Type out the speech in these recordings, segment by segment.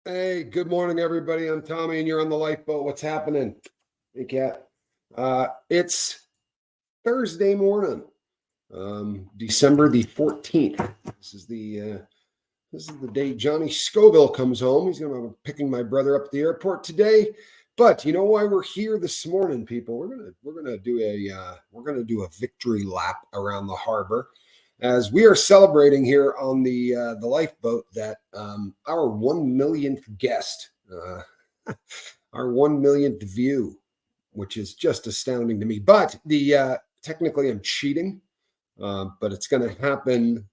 Hey, good morning, everybody. I'm Tommy, and you're on the lifeboat. What's happening? Hey, Cat. It's Thursday morning, December the 14th. This is the day Johnny Scoville comes home. He's going to be picking my brother up at the airport today. But you know why we're here this morning, people? We're gonna do a victory lap around the harbor as we are celebrating here on the lifeboat that our 1 millionth guest, our 1 millionth view, which is just astounding to me. But the technically I'm cheating, but it's going to happen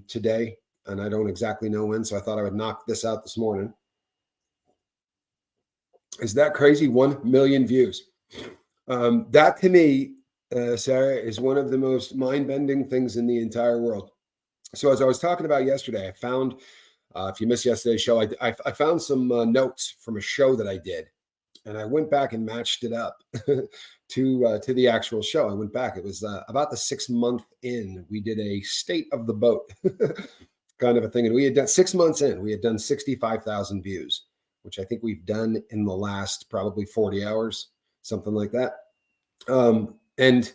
today, and I don't exactly know when. So I thought I would knock this out this morning. Is that crazy? 1 million views. That to me, Sarah, is one of the most mind-bending things in the entire world. So as I was talking about yesterday, I found, if you missed yesterday's show, I found some notes from a show that I did, and I went back and matched it up to the actual show. I went back. It was about the 6 month in. We did a state of the boat kind of a thing, and we had done 6 months in. We had done 65,000 views, which I think we've done in the last probably 40 hours, something like that. And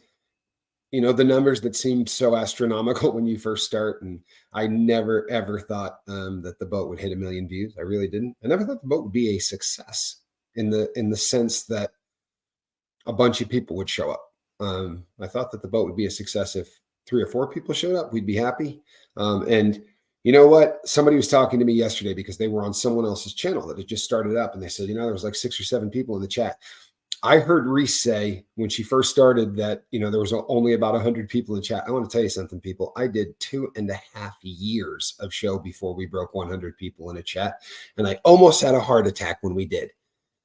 you know, the numbers that seemed so astronomical when you first start, and I never ever thought that the boat would hit 1 million views. I really didn't. I never thought the boat would be a success in the sense that a bunch of people would show up. I thought that the boat would be a success if 3 or 4 people showed up. We'd be happy. And you know what? Somebody was talking to me yesterday because they were on someone else's channel that had just started up, and they said, you know, there was like 6 or 7 people in the chat. I heard Reese say when she first started that, you know, there was only about 100 people in chat. I want to tell you something, people. I did 2.5 years of show before we broke 100 people in a chat. And I almost had a heart attack when we did.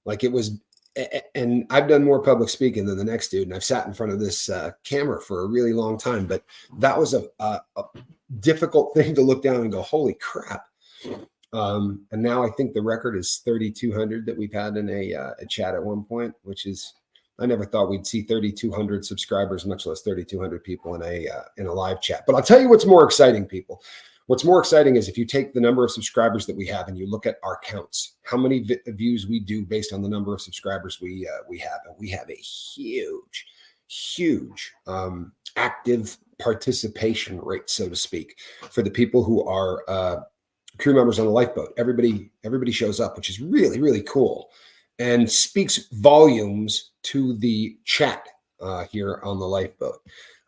Like it was, and I've done more public speaking than the next dude. And I've sat in front of this camera for a really long time. But that was a difficult thing to look down and go, holy crap. And now I think the record is 3,200 that we've had in a chat at one point, which is, I never thought we'd see 3,200 subscribers, much less 3,200 people in a live chat. But I'll tell you what's more exciting, people. What's more exciting is if you take the number of subscribers that we have and you look at our counts, how many views we do based on the number of subscribers we have. And we have a huge active participation rate, so to speak, for the people who are crew members on the lifeboat. Everybody shows up, which is really, really cool and speaks volumes to the chat here on the lifeboat.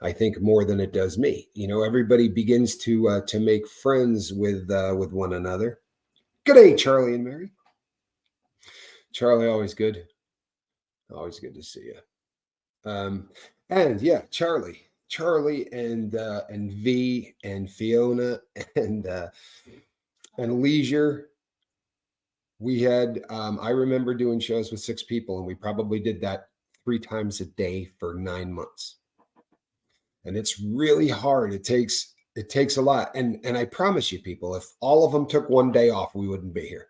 I think more than it does me. You know, everybody begins to make friends with one another. Good day, Charlie and Mary. Charlie, always good to see you. And yeah, Charlie and V and Fiona and Leisure. We had, I remember doing shows with 6 people, and we probably did that 3 times a day for 9 months. And it's really hard. It takes a lot. And I promise you, people, if all of them took one day off, we wouldn't be here.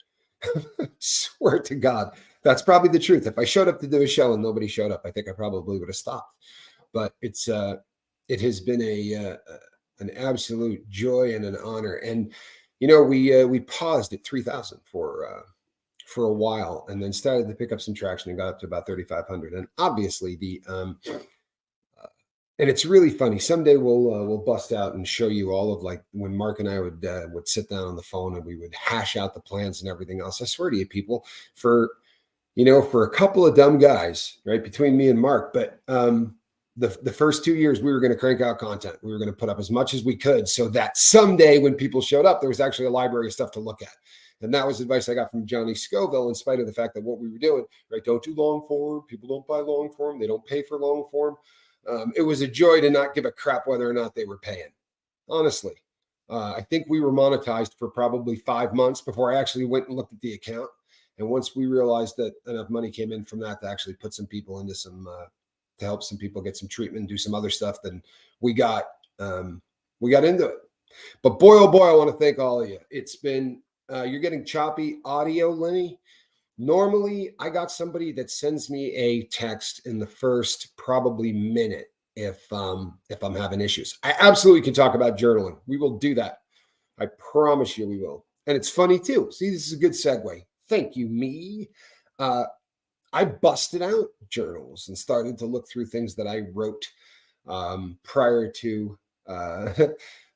Swear to God. That's probably the truth. If I showed up to do a show and nobody showed up, I think I probably would have stopped. But it has been an absolute joy and an honor. And you know, we paused at 3,000 for a while, and then started to pick up some traction and got up to about 3,500. And obviously and it's really funny. Someday we'll bust out and show you all of, like, when Mark and I would sit down on the phone and we would hash out the plans and everything else. I swear to you, people, for a couple of dumb guys, right, between me and Mark, but the first 2 years we were going to crank out content. We were going to put up as much as we could so that someday when people showed up, there was actually a library of stuff to look at. And that was advice I got from Johnny Scoville, in spite of the fact that what we were doing, right, don't do long form. People don't buy long form. They don't pay for long form. It was a joy to not give a crap whether or not they were paying. Honestly, I think we were monetized for probably 5 months before I actually went and looked at the account. And once we realized that enough money came in from that to actually put some people into some, to help some people get some treatment, do some other stuff, then we got into it. But boy, oh boy, I want to thank all of you. It's been, you're getting choppy audio, Lenny. Normally, I got somebody that sends me a text in the first probably minute if I'm having issues. I absolutely can talk about journaling. We will do that. I promise you we will. And it's funny too. See, this is a good segue. Thank you, me. Uh, I busted out journals and started to look through things that I wrote prior to uh,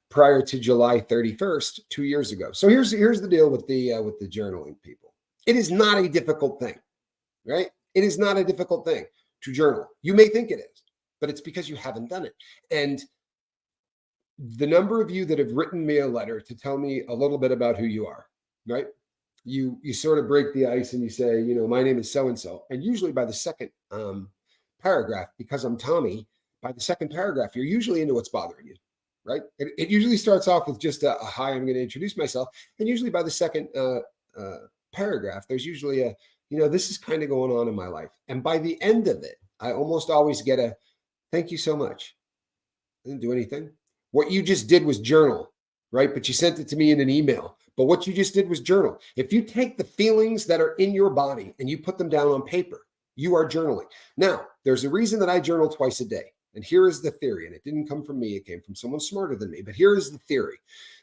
prior to July 31st, 2 years ago. So here's the deal with the journaling, people. It is not a difficult thing, right? It is not a difficult thing to journal. You may think it is, but it's because you haven't done it. And the number of you that have written me a letter to tell me a little bit about who you are, right? You sort of break the ice and you say, my name is so and so, and usually by the second paragraph, because I'm Tommy, by the second paragraph, you're usually into what's bothering you, right? It usually starts off with just a hi, I'm going to introduce myself, and usually by the second paragraph, there's usually a, this is kind of going on in my life, and by the end of it, I almost always get a thank you so much. I didn't do anything. What you just did was journal, right? But you sent it to me in an email. But what you just did was journal. If you take the feelings that are in your body and you put them down on paper, you are journaling. Now, there's a reason that I journal twice a day. And here is the theory. And it didn't come from me. It came from someone smarter than me. But here is the theory.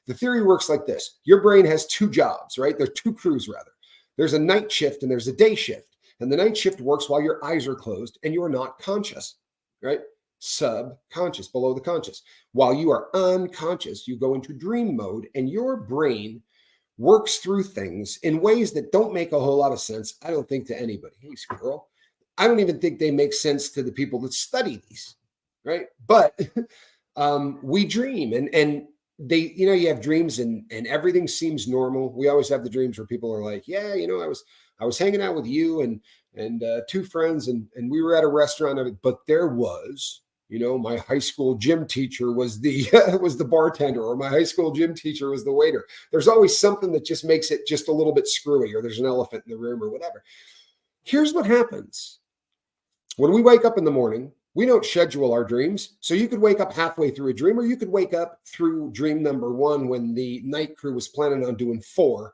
The theory works like this. Your brain has two jobs, right? There's two crews, rather. There's a night shift and there's a day shift. And the night shift works while your eyes are closed and you are not conscious, right? Subconscious, below the conscious. While you are unconscious, you go into dream mode and your brain works through things in ways that don't make a whole lot of sense, I don't think, to anybody. Hey, squirrel. I don't even think they make sense to the people that study these, right? But we dream and they, you have dreams and everything seems normal. We always have the dreams where people are like, yeah, I was hanging out with you and two friends and we were at a restaurant, but there was, my high school gym teacher was the was the bartender, or my high school gym teacher was the waiter. There's always something that just makes it just a little bit screwy, or there's an elephant in the room or whatever. Here's what happens. When we wake up in the morning, we don't schedule our dreams. So you could wake up halfway through a dream, or you could wake up through dream number one when the night crew was planning on doing 4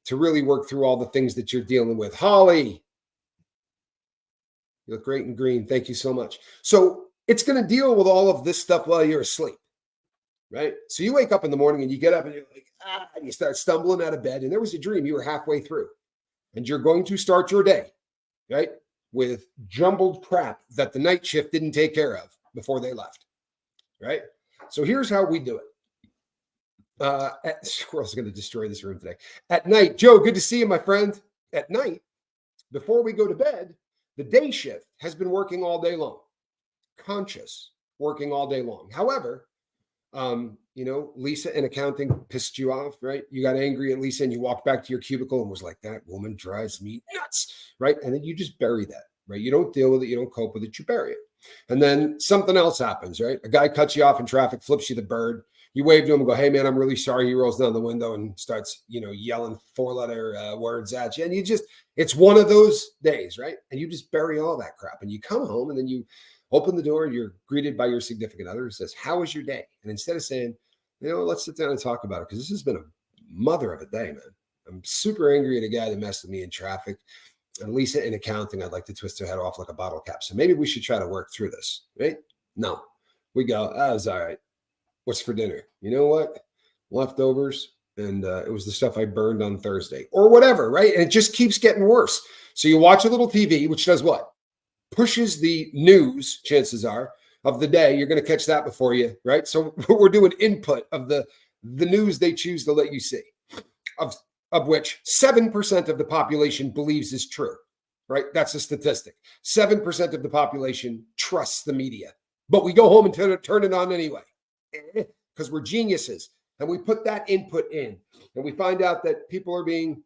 to really work through all the things that you're dealing with. Holly, you look great in green. Thank you so much. So it's going to deal with all of this stuff while you're asleep, right? So you wake up in the morning and you get up and you're like, and you start stumbling out of bed. And there was a dream you were halfway through. And you're going to start your day, right, with jumbled crap that the night shift didn't take care of before they left, right? So here's how we do it. Squirrel's going to destroy this room today. At night, Joe, good to see you, my friend. At night, before we go to bed, the day shift has been working all day long. Conscious, working all day long. However, Lisa in accounting pissed you off, right? You got angry at Lisa and you walked back to your cubicle and was like, that woman drives me nuts, right? And then you just bury that, right? You don't deal with it. You don't cope with it. You bury it. And then something else happens, right? A guy cuts you off in traffic, flips you the bird. You wave to him and go, hey, man, I'm really sorry. He rolls down the window and starts, yelling 4-letter words at you. And it's one of those days, right? And you just bury all that crap. And you come home and then you open the door and you're greeted by your significant other who says, how was your day? And instead of saying, let's sit down and talk about it, because this has been a mother of a day, man. I'm super angry at a guy that messed with me in traffic. And Lisa in accounting, I'd like to twist her head off like a bottle cap. So maybe we should try to work through this, right? No. We go, oh, it's all right. What's for dinner? You know what? Leftovers. And it was the stuff I burned on Thursday or whatever, right? And it just keeps getting worse. So you watch a little TV, which does what? Pushes the news, chances are, of the day. You're going to catch that before you, right? So we're doing input of the news they choose to let you see, of which 7% of the population believes is true, right? That's a statistic. 7% of the population trusts the media, but we go home and turn it on anyway because we're geniuses. And we put that input in and we find out that people are being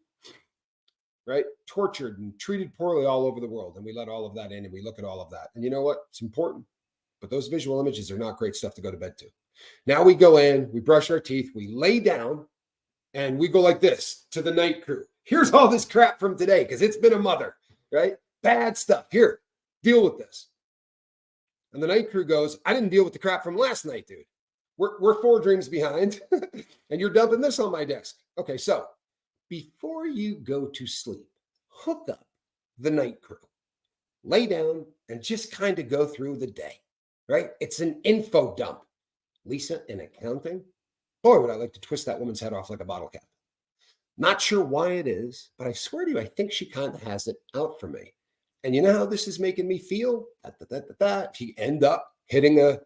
tortured and treated poorly all over the world. And we let all of that in and we look at all of that. And you know what? It's important. But those visual images are not great stuff to go to bed to. Now we go in, we brush our teeth, we lay down, and we go like this to the night crew. Here's all this crap from today because it's been a mother, right? Bad stuff. Here, deal with this. And the night crew goes, I didn't deal with the crap from last night, dude. We're 4 dreams behind, and you're dumping this on my desk. Okay, so before you go to sleep, hook up the night crew. Lay down and just kind of go through the day, right? It's an info dump. Lisa in accounting? Boy, would I like to twist that woman's head off like a bottle cap. Not sure why it is, but I swear to you, I think she kind of has it out for me. And you know how this is making me feel? If you end up hitting a,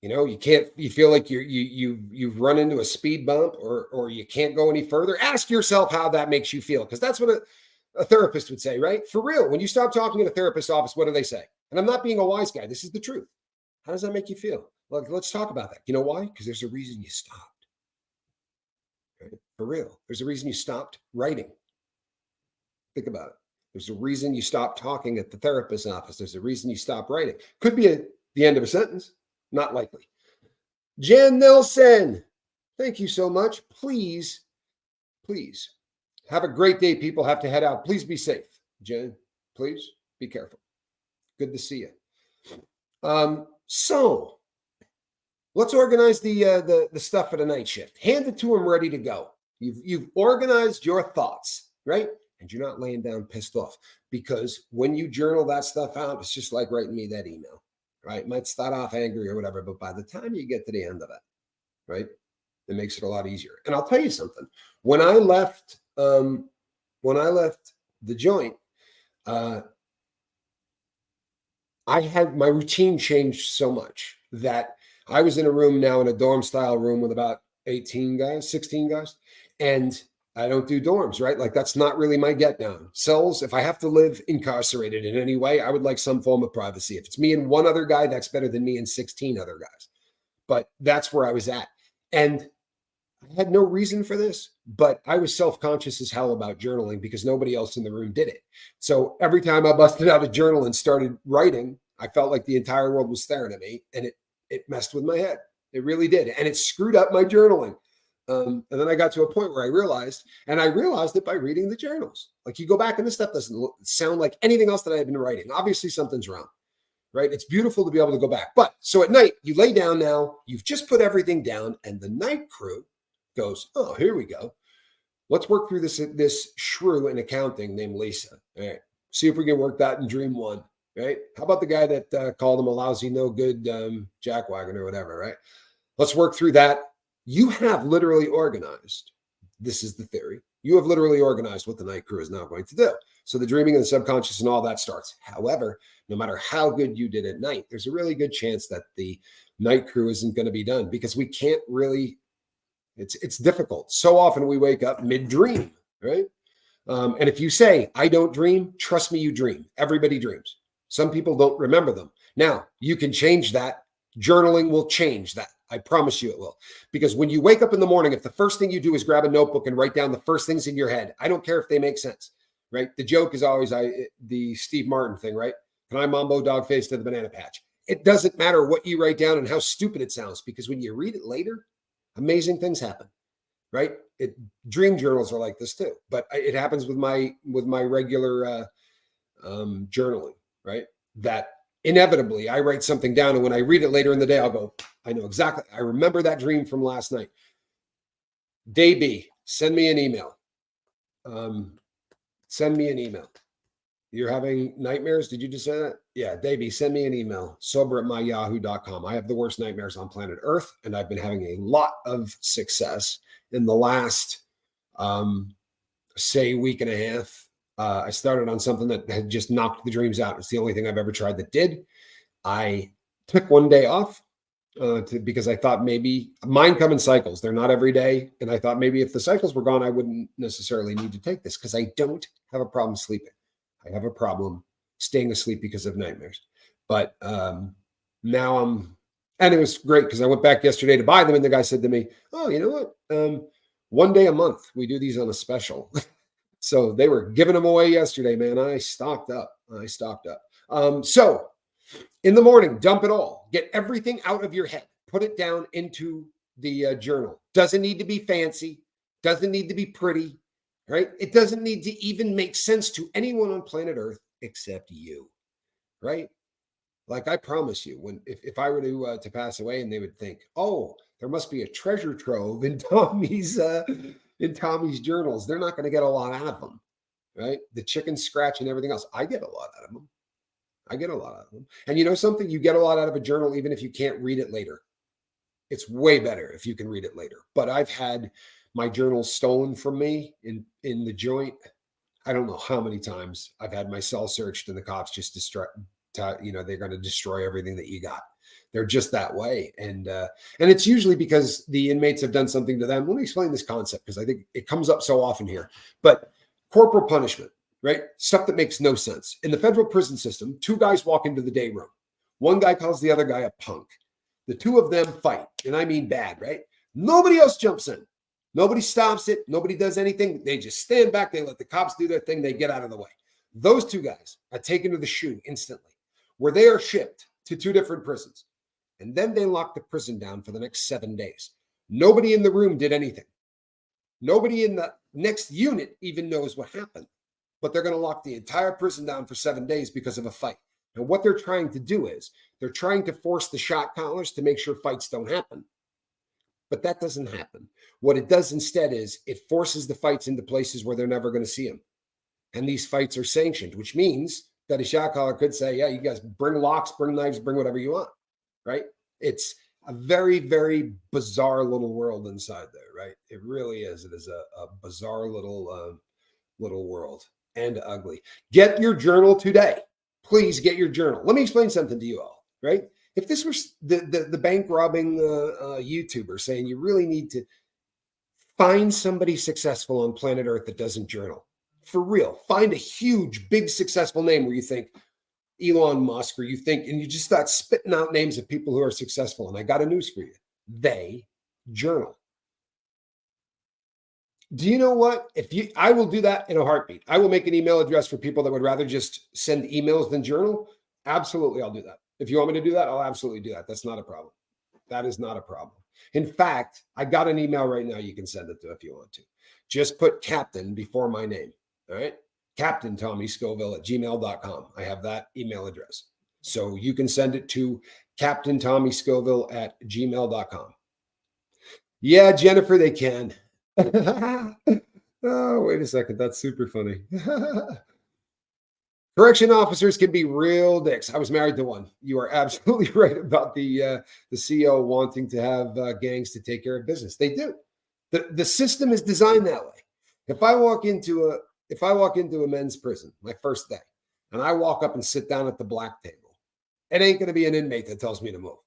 you can't, you feel like you've run into a speed bump, or you can't go any further. Ask yourself how that makes you feel, because that's what a therapist would say, right? For real. When you stop talking in a therapist's office, what do they say? And I'm not being a wise guy. This is the truth. How does that make you feel? Like, let's talk about that. You know why? Because there's a reason you stopped. Right? For real. There's a reason you stopped writing. Think about it. There's a reason you stopped talking at the therapist's office. There's a reason you stopped writing. Could be at the end of a sentence. Not likely. Jan Nelson, thank you so much. Please have a great day. People have to head out. Please be safe. Jen, please be careful. Good to see you. So let's organize the stuff for the night shift. Hand it to them ready to go. You've organized your thoughts, right? And you're not laying down pissed off, because when you journal that stuff out, it's just like writing me that email, right? It might start off angry or whatever, but by the time you get to the end of it, right, it makes it a lot easier. And I'll tell you something. When I left the joint, I had my routine changed so much that I was in a room now, in a dorm style room with about 16 guys, and I don't do dorms, right? Like, that's not really my get down. Cells, if I have to live incarcerated in any way, I would like some form of privacy. If it's me and one other guy, that's better than me and 16 other guys. But that's where I was at. And I had no reason for this, but I was self-conscious as hell about journaling because nobody else in the room did it. So every time I busted out a journal and started writing, I felt like the entire world was staring at me, and it messed with my head. It really did. And it screwed up my journaling. And then I got to a point where I realized it by reading the journals. Like, you go back and this stuff doesn't sound like anything else that I had been writing. Obviously something's wrong, right? It's beautiful to be able to go back. But so at night, you lay down now, you've just put everything down, and the night crew goes, oh, here we go. Let's work through this shrew in accounting named Lisa. All right. See if we can work that in dream one, right? How about the guy that called him a lousy, no good jackwagon or whatever, right? Let's work through that. You have literally organized. This is the theory. You have literally organized what the night crew is now going to do. So the dreaming and the subconscious and all that starts. However, no matter how good you did at night, there's a really good chance that the night crew isn't going to be done, because we can't really, it's difficult. So often we wake up mid-dream, right? And if you say, I don't dream, trust me, you dream. Everybody dreams. Some people don't remember them. Now, you can change that. Journaling will change that. I promise you it will. Because when you wake up in the morning, if the first thing you do is grab a notebook and write down the first things in your head, I don't care if they make sense, right? The joke is always the Steve Martin thing, right? Can I mambo dog face to the banana patch? It doesn't matter what you write down and how stupid it sounds, because when you read it later, amazing things happen, right? Dream journals are like this too, but it happens with my regular journaling, right? That inevitably I write something down, and when I read it later in the day, I'll go, I know exactly. I remember that dream from last night. Day B, send me an email. Send me an email. You're having nightmares? Did you just say that? Yeah, Day B, send me an email. sober@myyahoo.com. I have the worst nightmares on planet Earth, and I've been having a lot of success in the last, say, week and a half. I started on something that had just knocked the dreams out. It's the only thing I've ever tried that did. I took one day off because I thought maybe mine come in cycles. They're not every day. And I thought maybe if the cycles were gone, I wouldn't necessarily need to take this, because I don't have a problem sleeping. I have a problem staying asleep because of nightmares. But now and it was great because I went back yesterday to buy them. And the guy said to me, oh, you know what? One day a month, we do these on a special. So they were giving them away yesterday, man. I stocked up. So in the morning, dump it all. Get everything out of your head. Put it down into the journal. Doesn't need to be fancy. Doesn't need to be pretty, right? It doesn't need to even make sense to anyone on planet Earth except you, right? Like, I promise you, if I were to pass away, and they would think, oh, there must be a treasure trove in Tommy's journals. They're not going to get a lot out of them, right? The chicken scratch and everything else. I get a lot out of them. And you know something? You get a lot out of a journal, even if you can't read it later. It's way better if you can read it later. But I've had my journals stolen from me in the joint. I don't know how many times I've had my cell searched and the cops just destroy, they're going to destroy everything that you got. They're just that way. And it's usually because the inmates have done something to them. Let me explain this concept because I think it comes up so often here. But corporal punishment, right? Stuff that makes no sense. In the federal prison system, two guys walk into the day room. One guy calls the other guy a punk. The two of them fight. And I mean bad, right? Nobody else jumps in. Nobody stops it. Nobody does anything. They just stand back. They let the cops do their thing. They get out of the way. Those two guys are taken to the SHU instantly, where they are shipped to two different prisons. And then they lock the prison down for the next 7 days. Nobody in the room did anything. Nobody in the next unit even knows what happened. But they're going to lock the entire prison down for 7 days because of a fight. And what they're trying to do is they're trying to force the shot callers to make sure fights don't happen. But that doesn't happen. What it does instead is it forces the fights into places where they're never going to see them. And these fights are sanctioned, which means that a shot caller could say, yeah, you guys bring locks, bring knives, bring whatever you want, right? It's a very, very bizarre little world inside there, right? It really is. It is a bizarre little world and ugly. Get your journal today. Please get your journal. Let me explain something to you all, right? If this was the bank robbing YouTuber saying you really need to find somebody successful on planet Earth that doesn't journal, for real, find a huge, big, successful name where you think Elon Musk, or you think, and you just start spitting out names of people who are successful. And I got a news for you. They journal. Do you know what? I will do that in a heartbeat. I will make an email address for people that would rather just send emails than journal. Absolutely, I'll do that. If you want me to do that, I'll absolutely do that. That's not a problem. That is not a problem. In fact, I got an email right now you can send it to if you want to. Just put Captain before my name. All right. Captain Tommy Scoville at gmail.com. I have that email address. So you can send it to Captain Tommy Scoville at gmail.com. Yeah, Jennifer, they can. Oh, wait a second. That's super funny. Correction officers can be real dicks. I was married to one. You are absolutely right about the CEO wanting to have gangs to take care of business. They do. The system is designed that way. If I walk into a men's prison, my first day, and I walk up and sit down at the black table, it ain't going to be an inmate that tells me to move.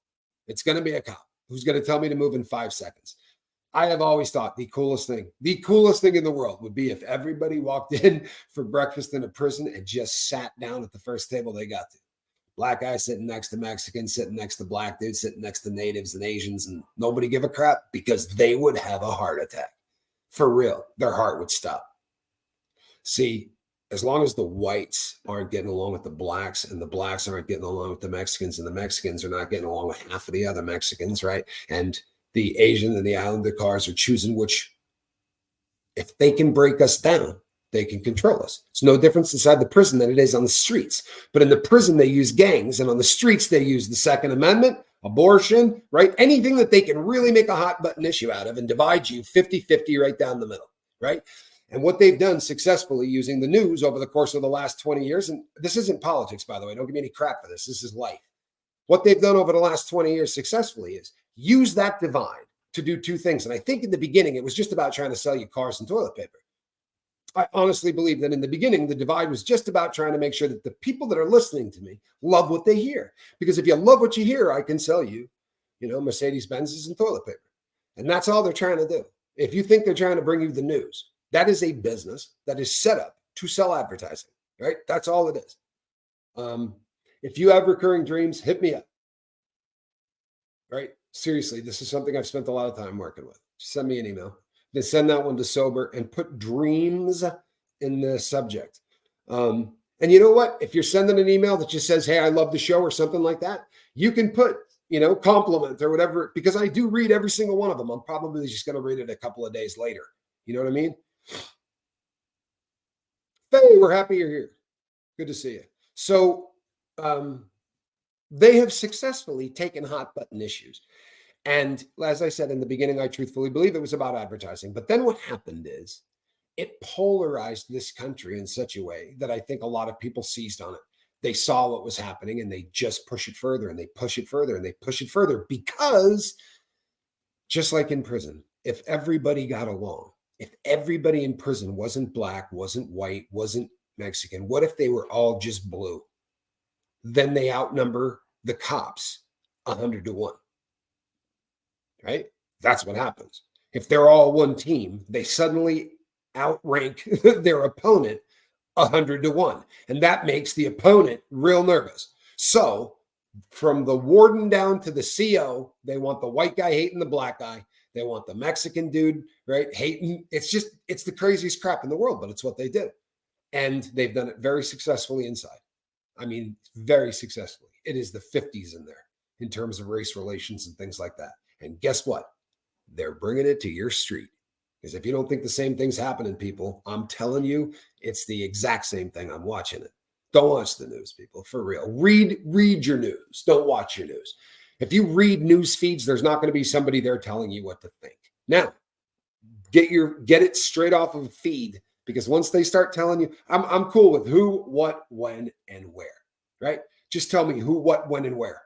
It's going to be a cop who's going to tell me to move in 5 seconds. I have always thought the coolest thing in the world would be if everybody walked in for breakfast in a prison and just sat down at the first table they got to. Black guy sitting next to Mexicans, sitting next to black dudes, sitting next to natives and Asians, and nobody give a crap because they would have a heart attack. For real, their heart would stop. See, as long as the whites aren't getting along with the blacks and the blacks aren't getting along with the Mexicans and the Mexicans are not getting along with half of the other Mexicans, right? And the Asian and the Islander cars are choosing which, if they can break us down, they can control us. It's no difference inside the prison than it is on the streets. But in the prison, they use gangs, and on the streets, they use the Second Amendment, abortion, right? Anything that they can really make a hot button issue out of and divide you 50-50 right down the middle, right? And what they've done successfully using the news over the course of the last 20 years, and this isn't politics, by the way, don't give me any crap for this. This is life. What they've done over the last 20 years successfully is use that divide to do two things. And I think in the beginning, it was just about trying to sell you cars and toilet paper. I honestly believe that in the beginning, the divide was just about trying to make sure that the people that are listening to me love what they hear. Because if you love what you hear, I can sell you, Mercedes Benzes and toilet paper. And that's all they're trying to do. If you think they're trying to bring you the news, that is a business that is set up to sell advertising, right? That's all it is. If you have recurring dreams, hit me up, right? Seriously, this is something I've spent a lot of time working with. Just send me an email. Then send that one to sober and put dreams in the subject. And you know what? If you're sending an email that just says, hey, I love the show or something like that, you can put, compliment or whatever, because I do read every single one of them. I'm probably just going to read it a couple of days later. You know what I mean? Faye, we're happy you're here. Good to see you. So they have successfully taken hot button issues. And as I said in the beginning, I truthfully believe it was about advertising. But then what happened is it polarized this country in such a way that I think a lot of people seized on it. They saw what was happening and they just push it further and they push it further and they push it further because just like in prison, if everybody got along, if everybody in prison wasn't black, wasn't white, wasn't Mexican, what if they were all just blue? Then they outnumber the cops 100 to 1, right? That's what happens. If they're all one team, they suddenly outrank their opponent 100 to 1. And that makes the opponent real nervous. So from the warden down to the CO, they want the white guy hating the black guy. They want the Mexican dude, right, hating. It's the craziest crap in the world, but it's what they do. And they've done it very successfully inside. I mean, very successfully. It is the 50s in there in terms of race relations and things like that. And guess what? They're bringing it to your street. Because if you don't think the same thing's happening, people, I'm telling you, it's the exact same thing. I'm watching it. Don't watch the news, people, for real. Read your news. Don't watch your news. If you read news feeds, there's not going to be somebody there telling you what to think. Now, get it straight off of a feed, because once they start telling you, I'm cool with who, what, when, and where, right? Just tell me who, what, when, and where.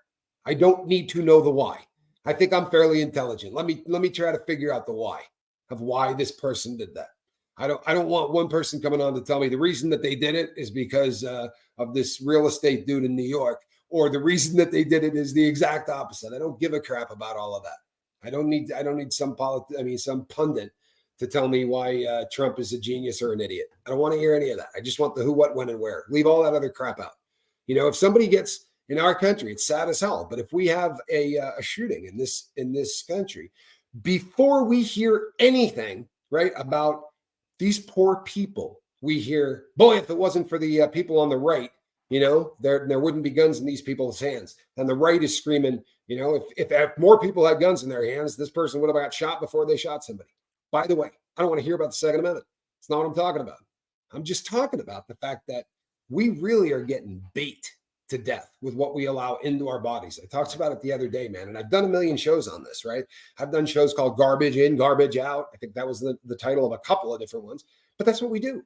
I don't need to know the why. I think I'm fairly intelligent. Let me try to figure out the why of why this person did that. I don't want one person coming on to tell me the reason that they did it is because of this real estate dude in New York, or the reason that they did it is the exact opposite. I don't give a crap about all of that. I don't need some pundit to tell me why Trump is a genius or an idiot. I don't want to hear any of that. I just want the who, what, when, and where. Leave all that other crap out. You know, if somebody gets in our country, it's sad as hell. But if we have a shooting in this country, before we hear anything, right, about these poor people, we hear, boy, if it wasn't for the people on the right, you know, there wouldn't be guns in these people's hands. And the right is screaming, you know, if more people had guns in their hands, this person would have got shot before they shot somebody. By the way, I don't want to hear about the Second Amendment. It's not what I'm talking about. I'm just talking about the fact that we really are getting bait to death with what we allow into our bodies. I talked about it the other day, man, and I've done a million shows on this, right? I've done shows called Garbage In, Garbage Out. I think that was the title of a couple of different ones, but that's what we do,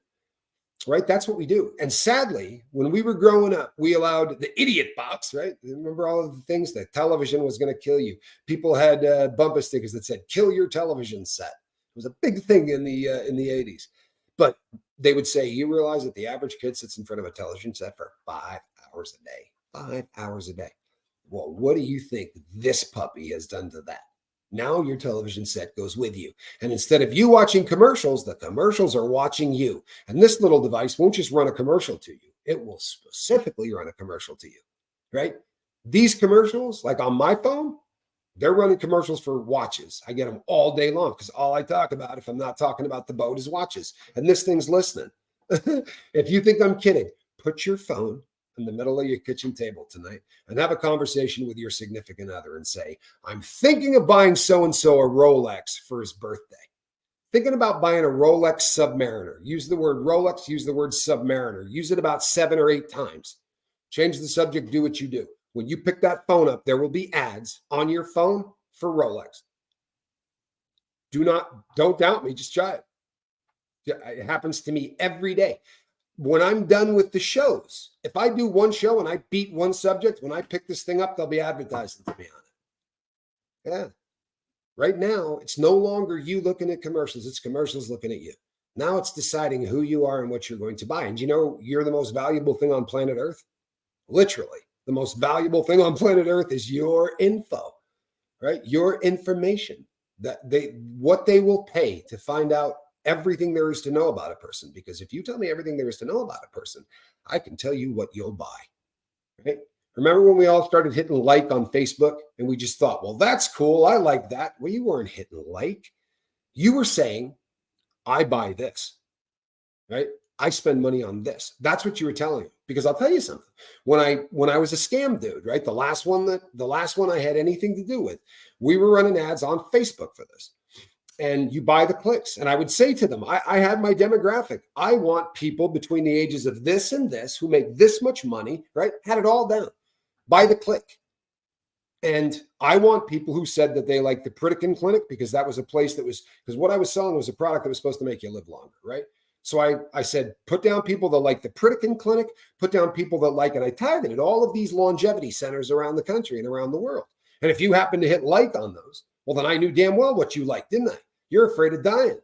right? That's what we do. And sadly, when we were growing up, we allowed the idiot box, right? Remember all of the things that television was going to kill you. People had bumper stickers that said, kill your television set. It was a big thing in the 80s. But they would say, you realize that the average kid sits in front of a television set for 5 hours a day, 5 hours a day. Well, what do you think this puppy has done to that? Now your television set goes with you. And instead of you watching commercials, the commercials are watching you. And this little device won't just run a commercial to you. It will specifically run a commercial to you, right? These commercials, like on my phone, they're running commercials for watches. I get them all day long because all I talk about, if I'm not talking about the boat, is watches. And this thing's listening. If you think I'm kidding, put your phone in the middle of your kitchen table tonight and have a conversation with your significant other and say, I'm thinking of buying so-and-so a Rolex for his birthday. Thinking about buying a Rolex Submariner. Use the word Rolex, use the word Submariner. Use it about 7 or 8 times. Change the subject, do what you do. When you pick that phone up, there will be ads on your phone for Rolex. Don't doubt me, just try it. It happens to me every day. When I'm done with the shows, if I do one show and I beat one subject, when I pick this thing up, they'll be advertising to me on it. Yeah. Right now, it's no longer you looking at commercials. It's commercials looking at you. Now it's deciding who you are and what you're going to buy. And you know, you're the most valuable thing on planet Earth. Literally, the most valuable thing on planet Earth is your info, right? Your information, what they will pay to find out everything there is to know about a person. Because if you tell me everything there is to know about a person, I can tell you what you'll buy, right? Remember when we all started hitting like on Facebook and we just thought, well, that's cool. I like that. Well, you weren't hitting like. You were saying, I buy this, right? I spend money on this. That's what you were telling me. Because I'll tell you something. When I was a scam dude, right? The last one I had anything to do with, we were running ads on Facebook for this. And you buy the clicks. And I would say to them, I had my demographic. I want people between the ages of this and this who make this much money, right? Had it all down. Buy the click. And I want people who said that they like the Pritikin Clinic because that was a place because what I was selling was a product that was supposed to make you live longer, right? So I said, put down people that like the Pritikin Clinic, put down people that like, and I targeted all of these longevity centers around the country and around the world. And if you happen to hit like on those, well, then I knew damn well what you liked, didn't I? You're afraid of dying.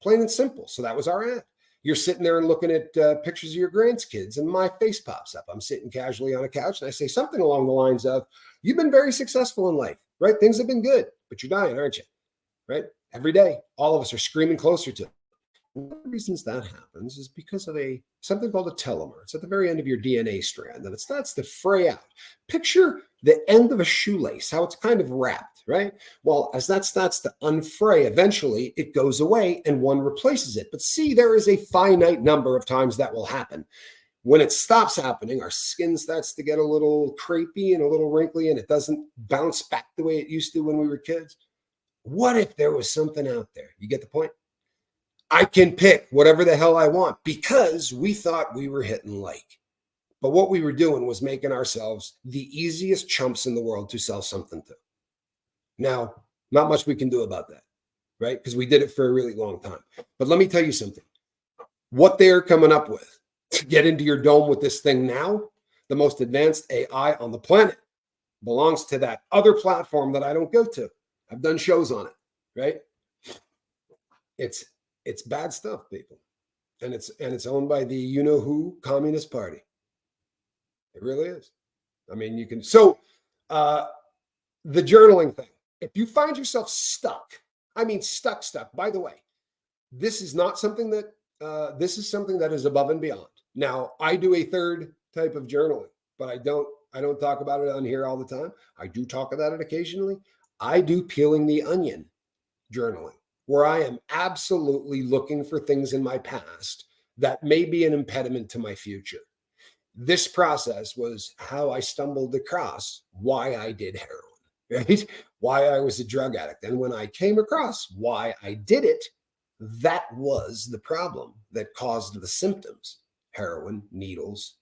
Plain and simple. So that was our ad. You're sitting there and looking at pictures of your grandkids, and my face pops up. I'm sitting casually on a couch, and I say something along the lines of, "You've been very successful in life, right? Things have been good, but you're dying, aren't you? Right? Every day, all of us are screaming closer to it." One of the reasons that happens is because of something called a telomere. It's at the very end of your DNA strand, and it starts to fray out. Picture the end of a shoelace, how it's kind of wrapped, right? Well, as that starts to unfray, eventually it goes away and one replaces it. But see, there is a finite number of times that will happen. When it stops happening, our skin starts to get a little crepey and a little wrinkly, and it doesn't bounce back the way it used to when we were kids. What if there was something out there? You get the point? I can pick whatever the hell I want because we thought we were hitting like. But what we were doing was making ourselves the easiest chumps in the world to sell something to. Now, not much we can do about that, right? Because we did it for a really long time. But let me tell you something. What they're coming up with to get into your dome with this thing now, the most advanced AI on the planet, belongs to that other platform that I don't go to. I've done shows on it, right? It's bad stuff, people. And it's owned by the you know who Communist Party. It really is. I mean, you can the journaling thing. If you find yourself stuck, I mean stuck. By the way, this is not something that this is something that is above and beyond. Now, I do a third type of journaling, but I don't talk about it on here all the time. I do talk about it occasionally. I do peeling the onion journaling, where I am absolutely looking for things in my past that may be an impediment to my future. This process was how I stumbled across why I did heroin, right? Why I was a drug addict. And when I came across why I did it, that was the problem that caused the symptoms. Heroin, needles,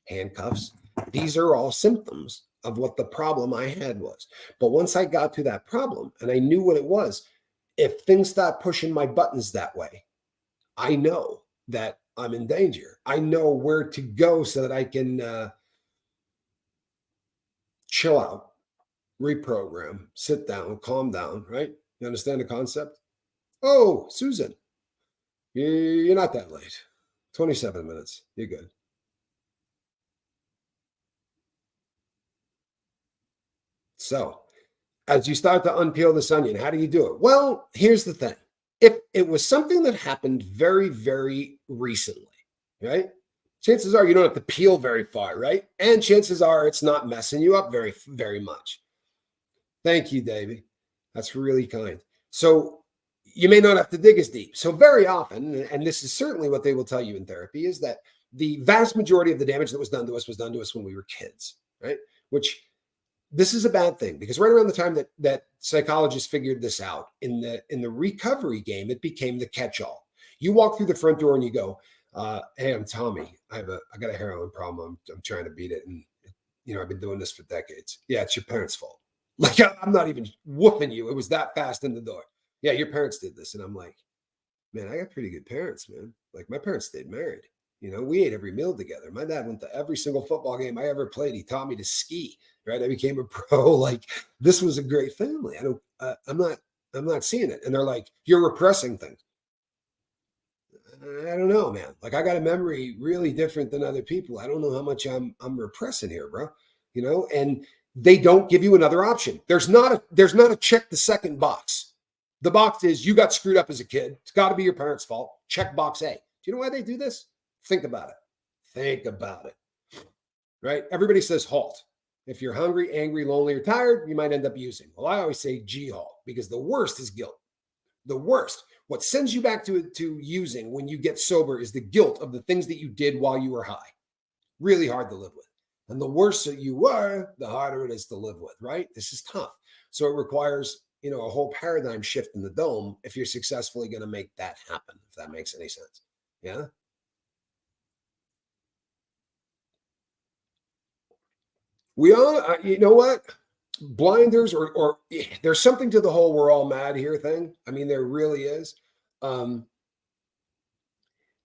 handcuffs. These are all symptoms of what the problem I had was. But once I got to that problem and I knew what it was, if things start pushing my buttons that way, I know that I'm in danger. I know where to go so that I can chill out, reprogram, sit down, calm down, right? You understand the concept? Oh, Susan, you're not that late. 27 minutes. You're good. So, as you start to unpeel this onion, how do you do it? Well, here's the thing. If it was something that happened very, very recently, right? Chances are you don't have to peel very far, right? And chances are it's not messing you up very, very much. Thank you, Davey. That's really kind. So you may not have to dig as deep. So very often, and this is certainly what they will tell you in therapy, is that the vast majority of the damage that was done to us when we were kids, right? Which this is a bad thing because right around the time that psychologists figured this out in the recovery game, it became the catch-all. You walk through the front door and you go, "Hey, I'm Tommy. I got a heroin problem. I'm trying to beat it, and I've been doing this for decades. Yeah, it's your parents' fault. Like I'm not even whooping you. It was that fast in the door. Yeah, your parents did this." And I'm like, man, I got pretty good parents, man. Like my parents stayed married. We ate every meal together. My dad went to every single football game I ever played. He taught me to ski. Right, I became a pro. Like this was a great family. I'm not seeing it. And they're like, "You're repressing things." I don't know, man. Like I got a memory really different than other people. I don't know how much I'm repressing here, bro. And they don't give you another option. There's not a check the second box. The box is you got screwed up as a kid. It's got to be your parents' fault. Check box A. Do you know why they do this? Think about it. Think about it. Right? Everybody says halt. If you're hungry, angry, lonely, or tired, you might end up using. Well, I always say G halt because the worst is guilt. The worst. What sends you back to using when you get sober is the guilt of the things that you did while you were high. Really hard to live with. And the worse that you were, the harder it is to live with, right? This is tough. So it requires, a whole paradigm shift in the dome if you're successfully going to make that happen, if that makes any sense. Yeah. We all, you know what? Blinders or there's something to the whole we're all mad here thing. I mean, there really is. Um,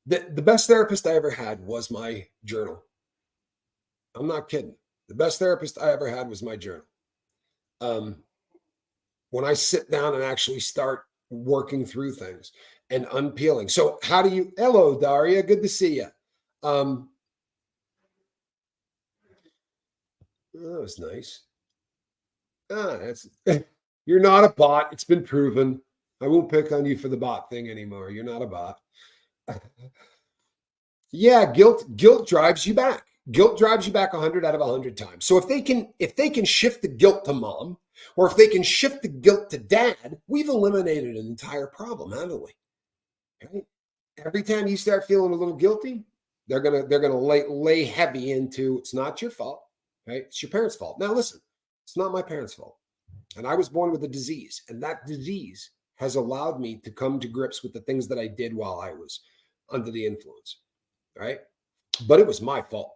the best therapist I ever had was my journal. I'm not kidding. The best therapist I ever had was my journal. Um, when I sit down and actually start working through things and unpeeling. So how do you, hello, Daria, good to see you. Um, oh, that was nice. That's you're not a bot. It's been proven. I won't pick on you for the bot thing anymore. You're not a bot. Yeah, guilt drives you back. Guilt drives you back 100 out of 100 times. So if they can shift the guilt to mom, or if they can shift the guilt to dad, we've eliminated an entire problem, haven't we? Right? Every time you start feeling a little guilty, they're gonna lay heavy into it's not your fault, right? It's your parents' fault. Now listen, it's not my parents' fault. And I was born with a disease, and that disease has allowed me to come to grips with the things that I did while I was under the influence, right? But it was my fault.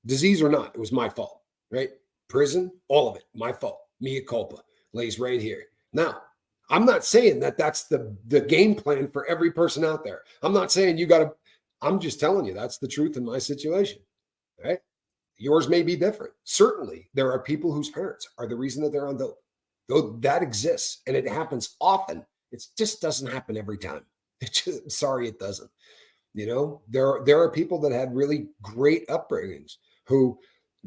Disease or not, it was my fault, right? Prison, all of it, my fault. Mea culpa lays right here. Now, I'm not saying that that's the game plan for every person out there. I'm not saying you got to, I'm just telling you that's the truth in my situation, right? Yours may be different. Certainly, there are people whose parents are the reason that they're on dope. Though that exists and it happens often, it just doesn't happen every time. Sorry, it doesn't. There are people that had really great upbringings who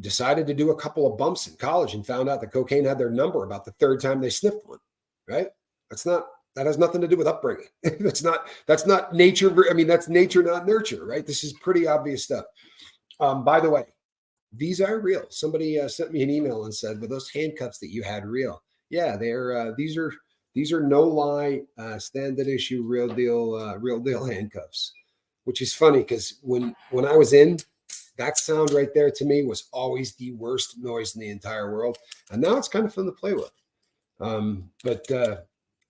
decided to do a couple of bumps in college and found out that cocaine had their number about the third time they sniffed one. Right? That's not that has nothing to do with upbringing. That's not nature. I mean, that's nature, not nurture. Right? This is pretty obvious stuff. By the way, these are real. Somebody sent me an email and said, "Were those handcuffs that you had real?" Yeah, they're these are no lie, standard issue, real deal handcuffs. Which is funny because when I was in, that sound right there to me was always the worst noise in the entire world, and now it's kind of fun to play with. But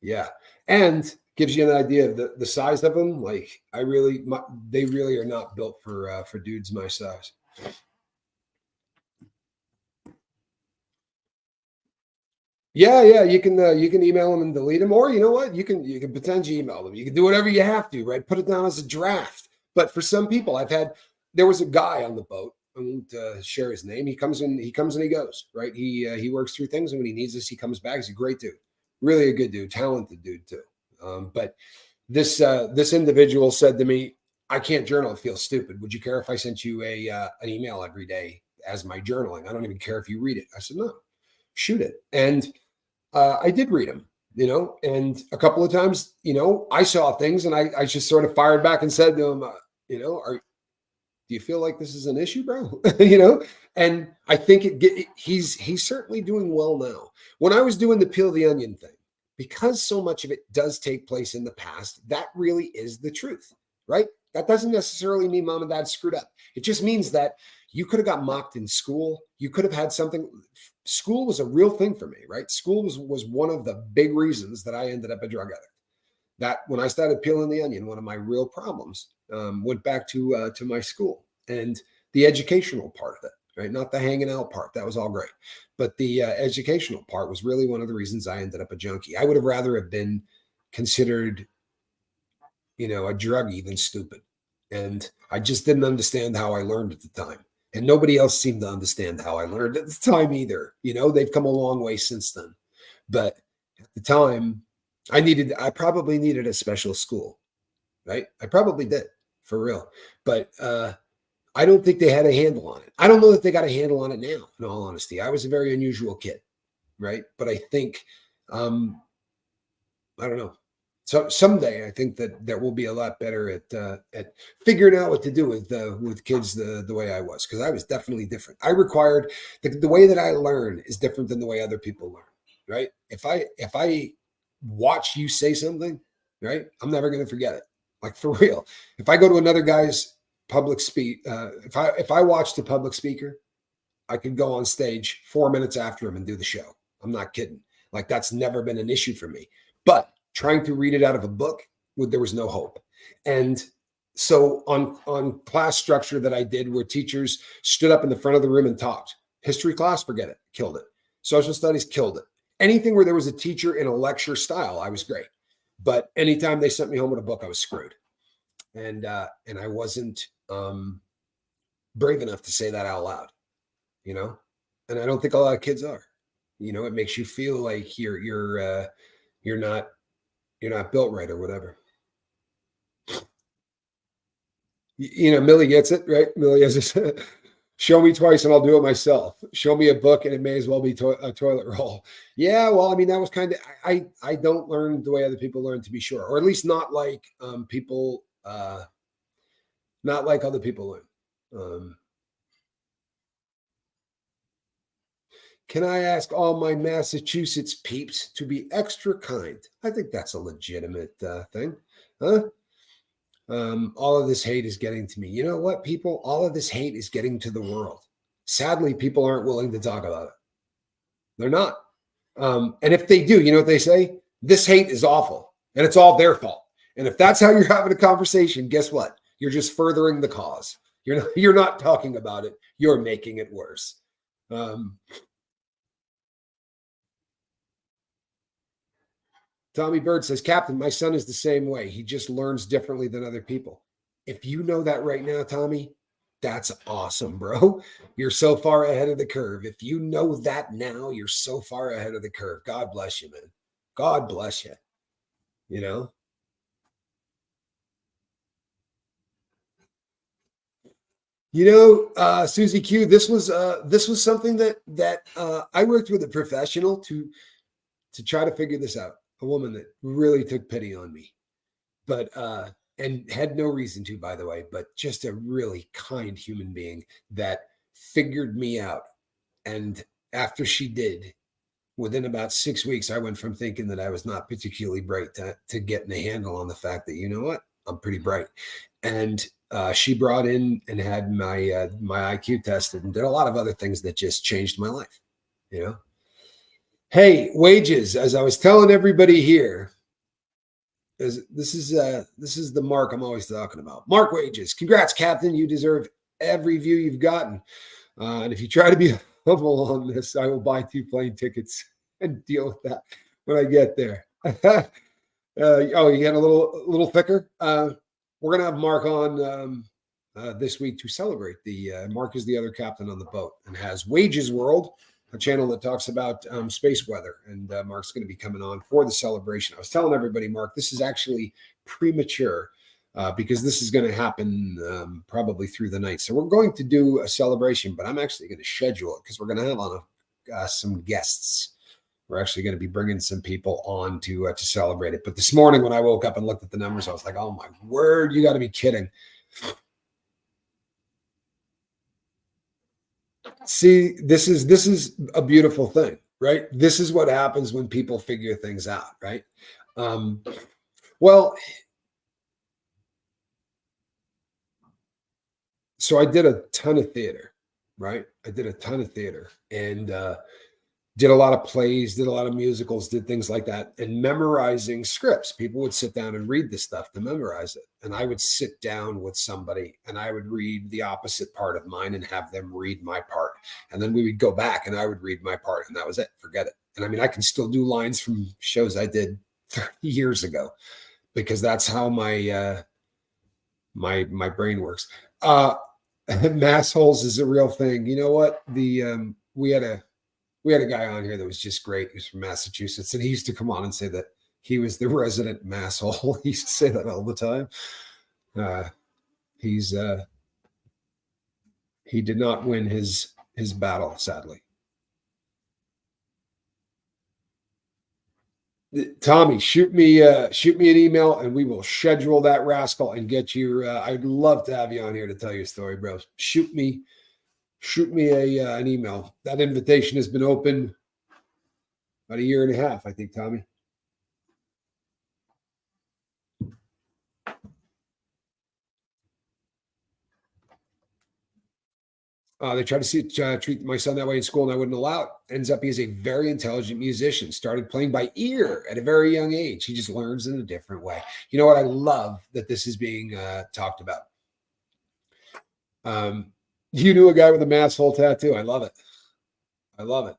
yeah, and gives you an idea of the size of them. Like they really are not built for dudes my size. Yeah, yeah, you can email them and delete them, or you know what, you can pretend you email them. You can do whatever you have to, right? Put it down as a draft. But for some people, there was a guy on the boat. I won't share his name. He comes and he goes, right? He works through things, and when he needs us, he comes back. He's a great dude, really a good dude, talented dude too. But this individual said to me, "I can't journal. It feels stupid. Would you care if I sent you an email every day as my journaling? I don't even care if you read it." I said, "No, shoot it." And I did read them, and a couple of times, I saw things and I just sort of fired back and said to him, do you feel like this is an issue, bro? And I think he's certainly doing well now. When I was doing the peel the onion thing, because so much of it does take place in the past, that really is the truth, right? That doesn't necessarily mean mom and dad screwed up. It just means that you could have got mocked in school. You could have had something. School was a real thing for me, right? School was one of the big reasons that I ended up a drug addict. That when I started peeling the onion, one of my real problems went back to my school and the educational part of it, right? Not the hanging out part. That was all great. But the educational part was really one of the reasons I ended up a junkie. I would have rather have been considered, a druggie than stupid. And I just didn't understand how I learned at the time. And nobody else seemed to understand how I learned at the time either. They've come a long way since then. But at the time, I probably needed a special school, right? I probably did, for real. But I don't think they had a handle on it. I don't know that they got a handle on it now, in all honesty. I was a very unusual kid, right? But I think, I don't know. So someday I think that there will be a lot better at figuring out what to do with kids the way I was, because I was definitely different. I required the way that I learn is different than the way other people learn, right? If I watch you say something, right, I'm never going to forget it. Like, for real. If I go to another guy's public speak, if I watched a public speaker, I could go on stage 4 minutes after him and do the show. I'm not kidding. Like, that's never been an issue for me. But trying to read it out of a book, there was no hope. And so on class structure that I did, where teachers stood up in the front of the room and talked. History class, forget it, killed it. Social studies, killed it. Anything where there was a teacher in a lecture style, I was great. But anytime they sent me home with a book, I was screwed. And I wasn't brave enough to say that out loud, you know? And I don't think a lot of kids are, It makes you feel like you're not built right or whatever. Millie gets it, right? Millie has this show me twice and I'll do it myself. Show me a book and it may as well be a toilet roll. Yeah, well, I mean, that was kind of, I don't learn the way other people learn, to be sure, or at least not like people, not like other people learn. Can I ask all my Massachusetts peeps to be extra kind? I think that's a legitimate thing. Huh? All of this hate is getting to me. You know what, people? All of this hate is getting to the world. Sadly, people aren't willing to talk about it. They're not. And if they do, you know what they say? This hate is awful and it's all their fault. And if that's how you're having a conversation, guess what? You're just furthering the cause. You're not talking about it. You're making it worse. Tommy Bird says, Captain, my son is the same way. He just learns differently than other people. If you know that right now, Tommy, that's awesome, bro. You're so far ahead of the curve. If you know that now, you're so far ahead of the curve. God bless you, man. God bless you. You know? Susie Q, this was something that I worked with a professional to try to figure this out. A woman that really took pity on me, but and had no reason to, by the way, but just a really kind human being that figured me out. And after she did, within about 6 weeks, I went from thinking that I was not particularly bright to getting a handle on the fact that, you know what, I'm pretty bright. And she brought in and had my IQ tested and did a lot of other things that just changed my life. You know, hey, wages, as I was telling everybody here, this is the mark I'm always talking about. Mark wages. Congrats, Captain. You deserve every view you've gotten. And if you try to be humble on this, I will buy 2 plane tickets and deal with that when I get there. You get a little thicker. We're gonna have Mark on this week to celebrate the. Mark is the other captain on the boat and has Wages World, a channel that talks about space weather. And Mark's going to be coming on for the celebration. I was telling everybody, Mark, this is actually premature because this is going to happen probably through the night. So we're going to do a celebration, but I'm actually going to schedule it because we're going to have on some guests. We're actually going to be bringing some people on to celebrate it. But this morning when I woke up and looked at the numbers, I was like, oh my word, you got to be kidding. See, this is a beautiful thing, right? This is what happens when people figure things out, right? Well, so I did a ton of theater, right? I did a ton of theater and did a lot of plays, did a lot of musicals, did things like that, and memorizing scripts. People would sit down and read this stuff to memorize it. And I would sit down with somebody and I would read the opposite part of mine and have them read my part. And then we would go back and I would read my part and that was it. Forget it. And I mean, I can still do lines from shows I did 30 years ago because that's how my my brain works. Mass holes is a real thing. You know what? We had a guy on here that was just great. He was from Massachusetts, and he used to come on and say that he was the resident masshole. He used to say that all the time. He's he did not win his battle, sadly. Tommy, shoot me an email, and we will schedule that rascal and get you. I'd love to have you on here to tell your story, bro. Shoot me an email. That invitation has been open about a year and a half, I think, Tommy. They tried to treat my son that way in school, and I wouldn't allow it. Ends up he's a very intelligent musician. Started playing by ear at a very young age. He just learns in a different way. You know what? I love that this is being talked about. You knew a guy with a mass hole tattoo. I love it. I love it.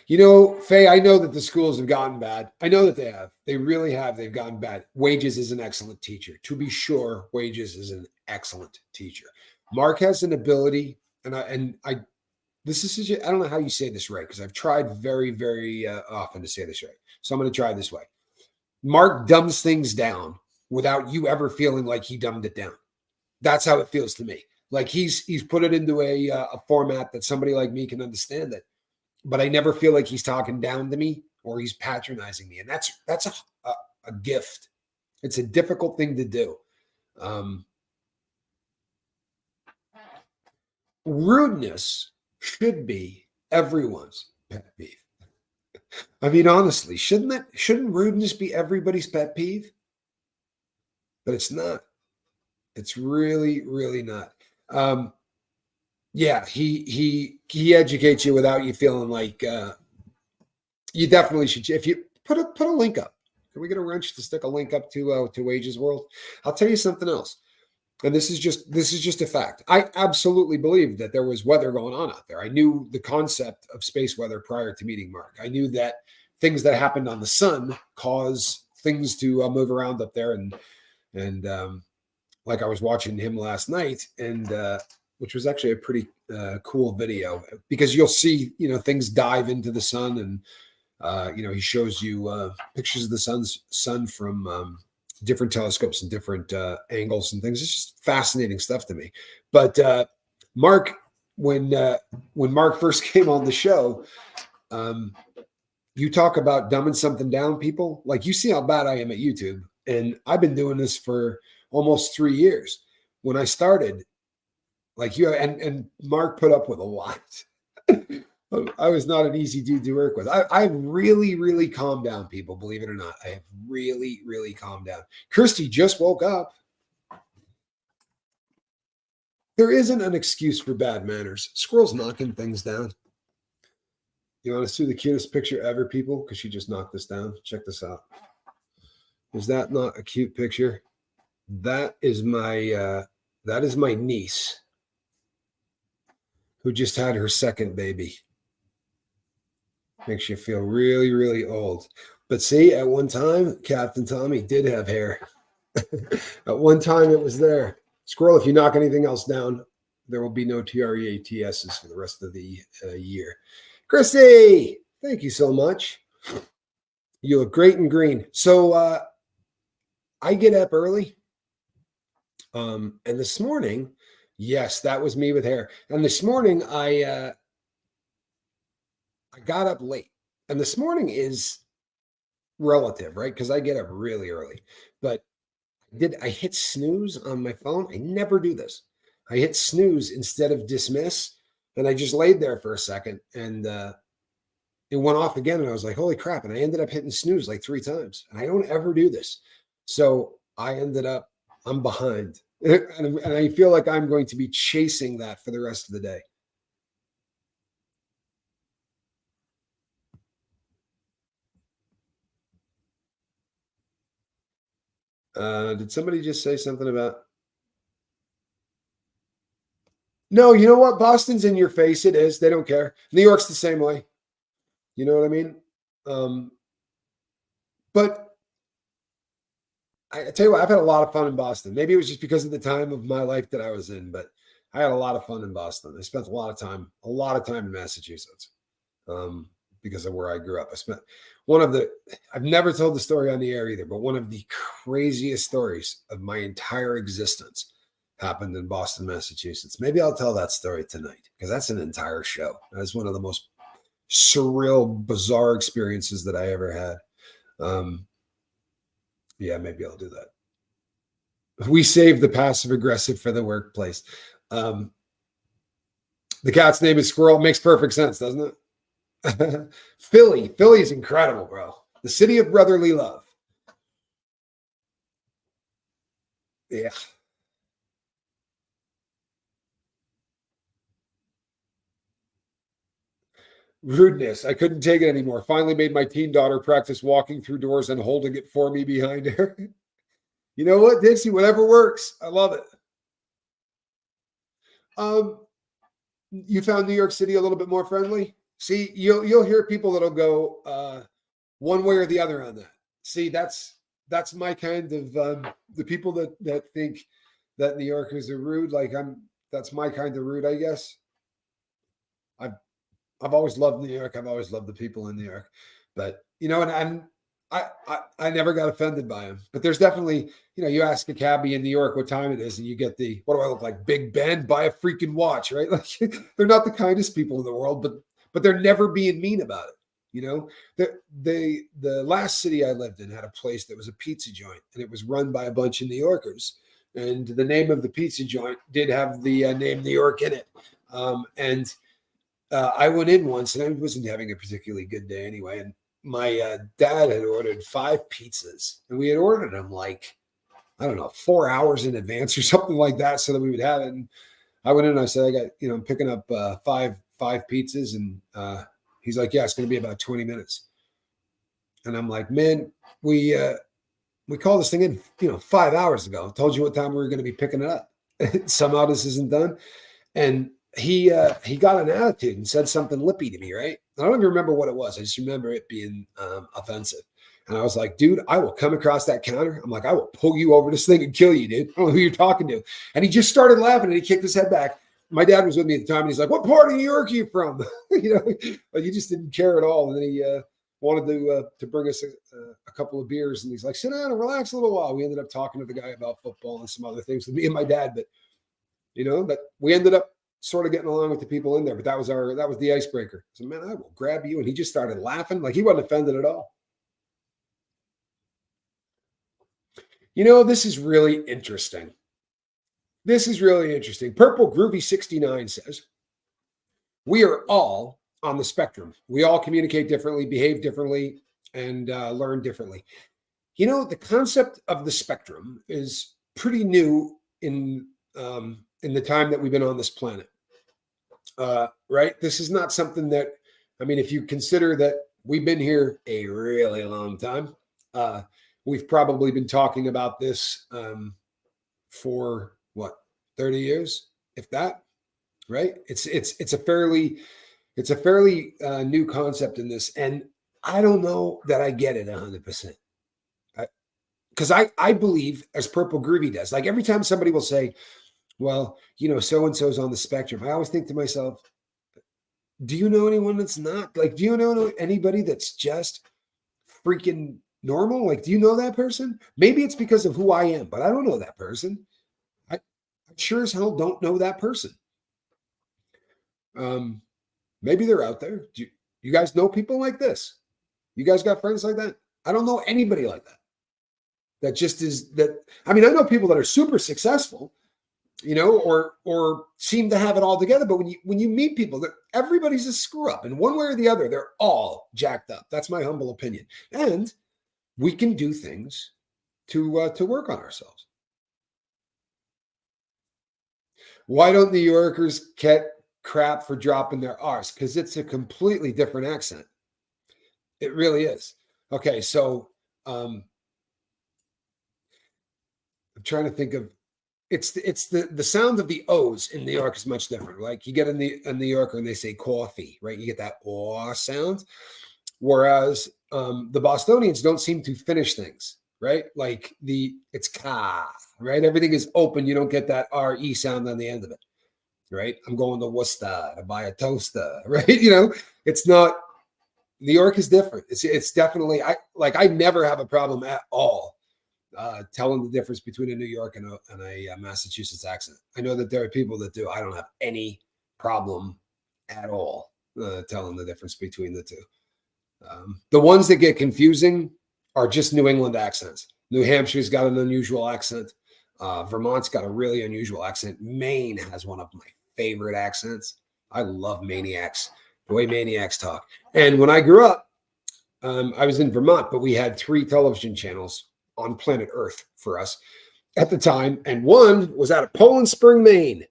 Faye, I know that the schools have gotten bad. I know that they have. They really have. They've gotten bad. Wages is an excellent teacher. To be sure, Wages is an excellent teacher. Mark has an ability and I this is I don't know how you say this right because I've tried very very often to say this right. So I'm going to try this way. Mark dumbs things down without you ever feeling like he dumbed it down. That's how it feels to me. Like he's put it into a format that somebody like me can understand it, but I never feel like he's talking down to me or he's patronizing me, and that's a gift. It's a difficult thing to do. Um, Rudeness should be everyone's pet peeve. I mean, honestly, shouldn't rudeness be everybody's pet peeve? But it's not. It's really, really not. Um, yeah, he educates you without you feeling like you definitely should. If you put a link up, can we get a wrench to stick a link up to Wages World? I'll tell you something else. And this is just a fact. I absolutely believed that there was weather going on out there. I knew the concept of space weather prior to meeting Mark. I knew that things that happened on the sun cause things to move around up there, and like I was watching him last night, and which was actually a pretty cool video because you'll see things dive into the sun, and he shows you pictures of the sun from different telescopes and different angles and things. It's just fascinating stuff to me. But Mark, when Mark first came on the show, um, you talk about dumbing something down, people. Like, you see how bad I am at YouTube, and I've been doing this for almost 3 years. When I started, like you and Mark put up with a lot. I was not an easy dude to work with. I've really, really calmed down, people, believe it or not. I have really, really calmed down. Christy just woke up. There isn't an excuse for bad manners. Squirrel's knocking things down. You want to see the cutest picture ever, people? Because she just knocked this down. Check this out. Is that not a cute picture? That is my niece who just had her second baby. Makes you feel really, really old. But see, at one time, Captain Tommy did have hair. At one time, it was there. Squirrel, if you knock anything else down, there will be no TREATSs for the rest of the year. Chrissy, thank you so much. You look great and green. So I get up early. And this morning, yes, that was me with hair. And this morning, I got up late. And this morning is relative, right? Because I get up really early. But I hit snooze on my phone? I never do this. I hit snooze instead of dismiss. And I just laid there for a second, and it went off again. And I was like, holy crap. And I ended up hitting snooze like 3 times. And I don't ever do this. So I'm behind. And I feel like I'm going to be chasing that for the rest of the day. Did somebody just say something about? No, you know what? Boston's in your face. It is. They don't care. New York's the same way. You know what I mean? Um, but I tell you what, I've had a lot of fun in Boston. Maybe it was just because of the time of my life that I was in, but I had a lot of fun in Boston. I spent a lot of time in Massachusetts, because of where I grew up. I've never told the story on the air either, but one of the craziest stories of my entire existence happened in Boston, Massachusetts. Maybe I'll tell that story tonight because that's an entire show. That's one of the most surreal, bizarre experiences that I ever had. Yeah, maybe I'll do that. We saved the passive aggressive for the workplace. The cat's name is Squirrel. It makes perfect sense, doesn't it? Philly's incredible, bro. The city of brotherly love. Yeah. Rudeness. I couldn't take it anymore. Finally made my teen daughter practice walking through doors and holding it for me behind her. You know what, Dixie? Whatever works. I love it. Um, you found New York City a little bit more friendly. See, you'll hear people that'll go one way or the other on that. See, that's my kind of the people that think that New Yorkers are rude. Like that's my kind of rude, I guess. I've I've always loved New York. I've always loved the people in New York, but I never got offended by them. But there's definitely, you ask a cabbie in New York what time it is, and you get the, what do I look like, Big Ben? Buy a freaking watch, right? Like they're not the kindest people in the world, but they're never being mean about it. The last city I lived in had a place that was a pizza joint, and it was run by a bunch of New Yorkers. And the name of the pizza joint did have the name New York in it. And I went in once, and I wasn't having a particularly good day anyway. And my dad had ordered 5 pizzas, and we had ordered them like, I don't know, 4 hours in advance or something like that, so that we would have it. And I went in and I said, I got, I'm picking up five pizzas, and he's like, yeah, it's going to be about 20 minutes. And I'm like, man, we called this thing in, 5 hours ago. I told you what time we were going to be picking it up. Somehow this isn't done. And he got an attitude and said something lippy to me, right? I don't even remember what it was. I just remember it being offensive. And I was like, dude, I will come across that counter. I'm like, I will pull you over this thing and kill you, dude. I don't know who you're talking to. And he just started laughing, and he kicked his head back. My dad was with me at the time, and he's like, what part of New York are you from? Like he just didn't care at all. And then he wanted to bring us a couple of beers, and he's like, sit down and relax a little while. We ended up talking to the guy about football and some other things with me and my dad, but that we ended up sort of getting along with the people in there. But that was the icebreaker. So, man, I will grab you. And he just started laughing, like he wasn't offended at all. This is really interesting. Purple Groovy 69 says, we are all on the spectrum. We all communicate differently, behave differently, and learn differently. The concept of the spectrum is pretty new in the time that we've been on this planet. Right? This is not something that, if you consider that we've been here a really long time, we've probably been talking about this for what, 30 years, if that, right? It's a fairly new concept in this, and I don't know that I get it 100%. Because I believe, as Purple Groovy does, like every time somebody will say, well, so and so's on the spectrum, I always think to myself, do you know anyone that's not? Like, do you know anybody that's just freaking normal? Like, do you know that person? Maybe it's because of who I am, but I don't know that person. I sure as hell don't know that person. Maybe they're out there. Do you guys know people like this? You guys got friends like that? I don't know anybody like that. That just is that. I know people that are super successful, or seem to have it all together. But when you meet people, that everybody's a screw up in one way or the other. They're all jacked up. That's my humble opinion. And we can do things to work on ourselves. Why don't New Yorkers get crap for dropping their R's? Because it's a completely different accent. It really is. Okay, so I'm trying to think of it's the sound of the O's in New York is much different. Like you get a New Yorker and they say coffee, right? You get that aw sound. Whereas the Bostonians don't seem to finish things, right? Like it's ka, right? Everything is open. You don't get that RE sound on the end of it, right? I'm going to Worcester to buy a toaster, right? It's not, New York is different. It's definitely, I never have a problem at all telling the difference between a New York and a Massachusetts accent. I know that there are people that do. I don't have any problem at all telling the difference between the two. The ones that get confusing are just New England accents. New Hampshire's got an unusual accent. Vermont's got a really unusual accent. Maine has one of my favorite accents. I love Maniacs, the way Maniacs talk. And when I grew up, I was in Vermont, but we had 3 television channels on planet Earth for us at the time. And one was out of Poland Spring, Maine.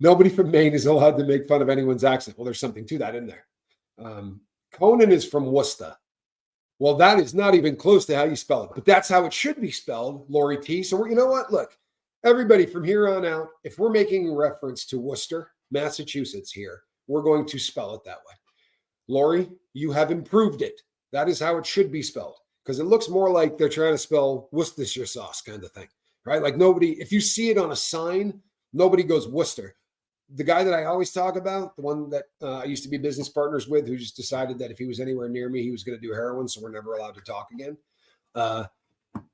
Nobody from Maine is allowed to make fun of anyone's accent. Well, there's something to that in there. Conan is from Worcester. Well, that is not even close to how you spell it, but that's how it should be spelled, Lori T. So you know what? Look, everybody from here on out, if we're making reference to Worcester, Massachusetts here, we're going to spell it that way. Lori, you have improved it. That is how it should be spelled, because it looks more like they're trying to spell Worcestershire sauce kind of thing, right? Like nobody, if you see it on a sign, nobody goes Worcester. the guy that I always talk about, the one that I used to be business partners with, who just decided that if he was anywhere near me, he was going to do heroin, so we're never allowed to talk again. Uh,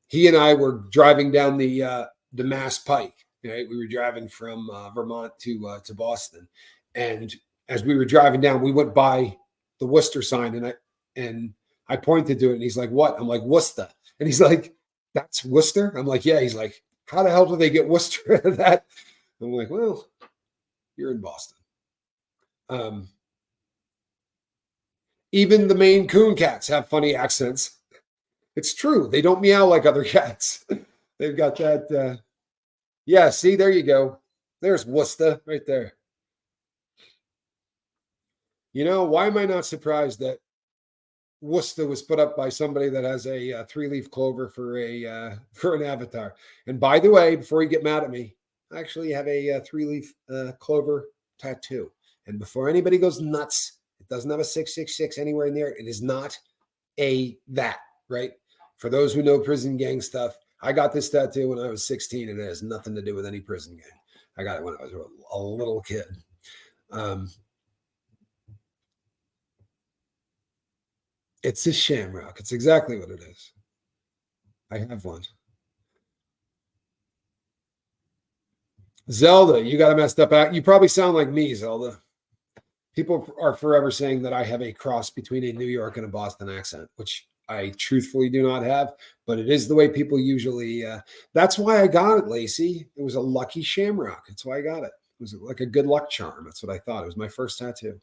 he and I were driving down the Mass Pike. Right? We were driving from Vermont to Boston, and as we were driving down, we went by the Worcester sign, and I pointed to it, and he's like, "What?" I'm like, "Worcester," and he's like, "That's Worcester." I'm like, "Yeah." He's like, "How the hell do they get Worcester out of that?" I'm like, "Well, you're in Boston." Um, Even the Maine Coon cats have funny accents. It's true. They don't meow like other cats. They've got that. Yeah, see, there you go. There's Worcester right there. Why am I not surprised that Worcester was put up by somebody that has a three-leaf clover for a for an avatar? And by the way, before you get mad at me, I actually have a three-leaf clover tattoo. And before anybody goes nuts, it doesn't have a 666 anywhere near it. It is not a that, right? For those who know prison gang stuff, I got this tattoo when I was 16, and it has nothing to do with any prison gang. I got it when I was a little kid. It's a shamrock. It's exactly what it is. I have one. Zelda, you got a messed up act. You probably sound like me, Zelda. People are forever saying that I have a cross between a New York and a Boston accent, which I truthfully do not have, but it is the way people usually. That's why I got it, Lacey. It was a lucky shamrock. That's why I got it. It was like a good luck charm. That's what I thought. It was my first tattoo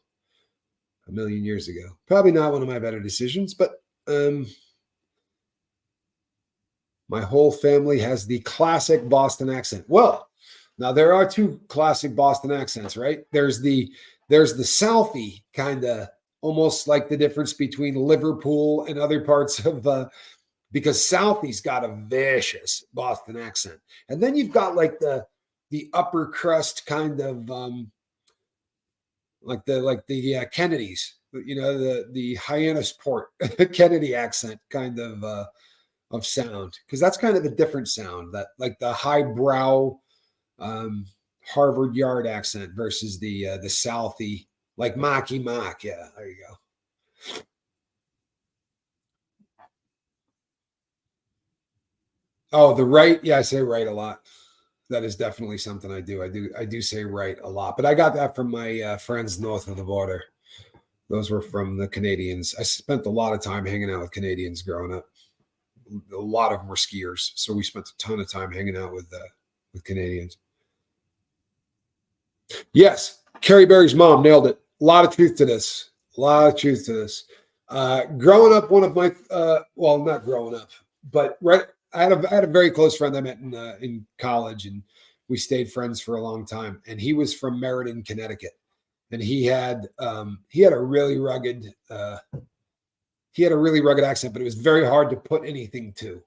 a million years ago. Probably not one of my better decisions, but my whole family has the classic Boston accent. Well, now there are two classic Boston accents, right? There's the Southie kind of, almost like the difference between Liverpool and other parts of because Southie's got a vicious Boston accent, and then you've got like the upper crust kind of like the Kennedys, the Hyannisport Kennedy accent kind of sound, because that's kind of a different sound, that like the highbrow um, Harvard Yard accent versus the Southie, like Mocky Mock. Yeah, there you go. Oh, the right. Yeah, I say right a lot. That is definitely something I do. I do say right a lot, but I got that from my friends north of the border. Those were from the Canadians. I spent a lot of time hanging out with Canadians growing up. A lot of them were skiers, so we spent a ton of time hanging out with Canadians. Yes, Carrie Berry's mom nailed it. A lot of truth to this. A lot of truth to this. Growing up, one of my well, not growing up, but right, I had a very close friend I met in college, and we stayed friends for a long time. And he was from Meriden, Connecticut, and he had a really rugged accent, but it was very hard to put anything to.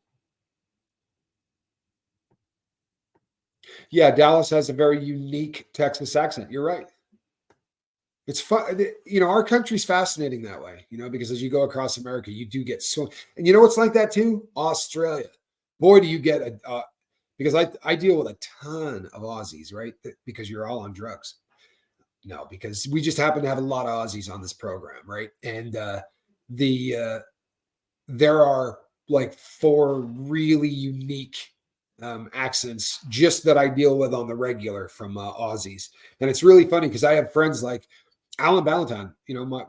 Yeah, Dallas has a very unique Texas accent. You're right. It's fun. Our country's fascinating that way, because as you go across America, you do get so, and what's like that too? Australia. Boy, do you get because I deal with a ton of Aussies, right? Because you're all on drugs. No, because we just happen to have a lot of Aussies on this program, right? And there are like four really unique accents just that I deal with on the regular from Aussies. And it's really funny because I have friends like Alan Ballantyne,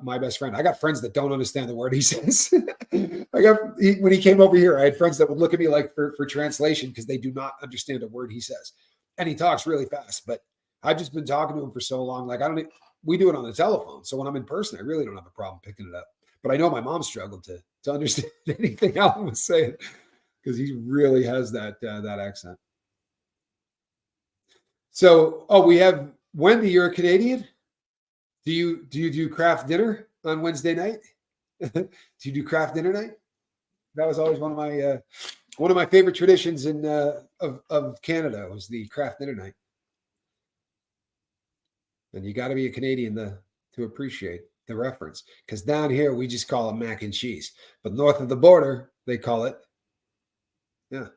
my best friend. I got friends that don't understand the word he says. When he came over here, I had friends that would look at me like for translation because they do not understand a word he says. And he talks really fast, but I've just been talking to him for so long. Like, we do it on the telephone. So when I'm in person, I really don't have a problem picking it up. But I know my mom struggled to understand anything Alan was saying because he really has that accent. So, we have Wendy. You're a Canadian. Do you do craft dinner on Wednesday night? Do you do craft dinner night? That was always one of my favorite traditions of Canada was the craft dinner night. And you got to be a Canadian to appreciate the reference, because down here we just call it mac and cheese, but north of the border they call it, yeah.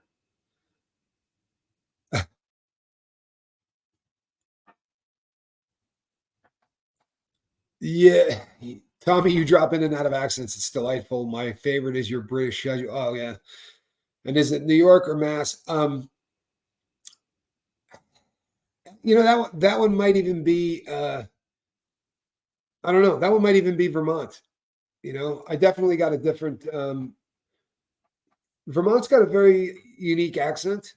Yeah. Tommy, you drop in and out of accents. It's delightful. My favorite is your British schedule. Oh, yeah. And is it New York or Mass? That one might even be I don't know. That one might even be Vermont. I definitely got a different Vermont's got a very unique accent,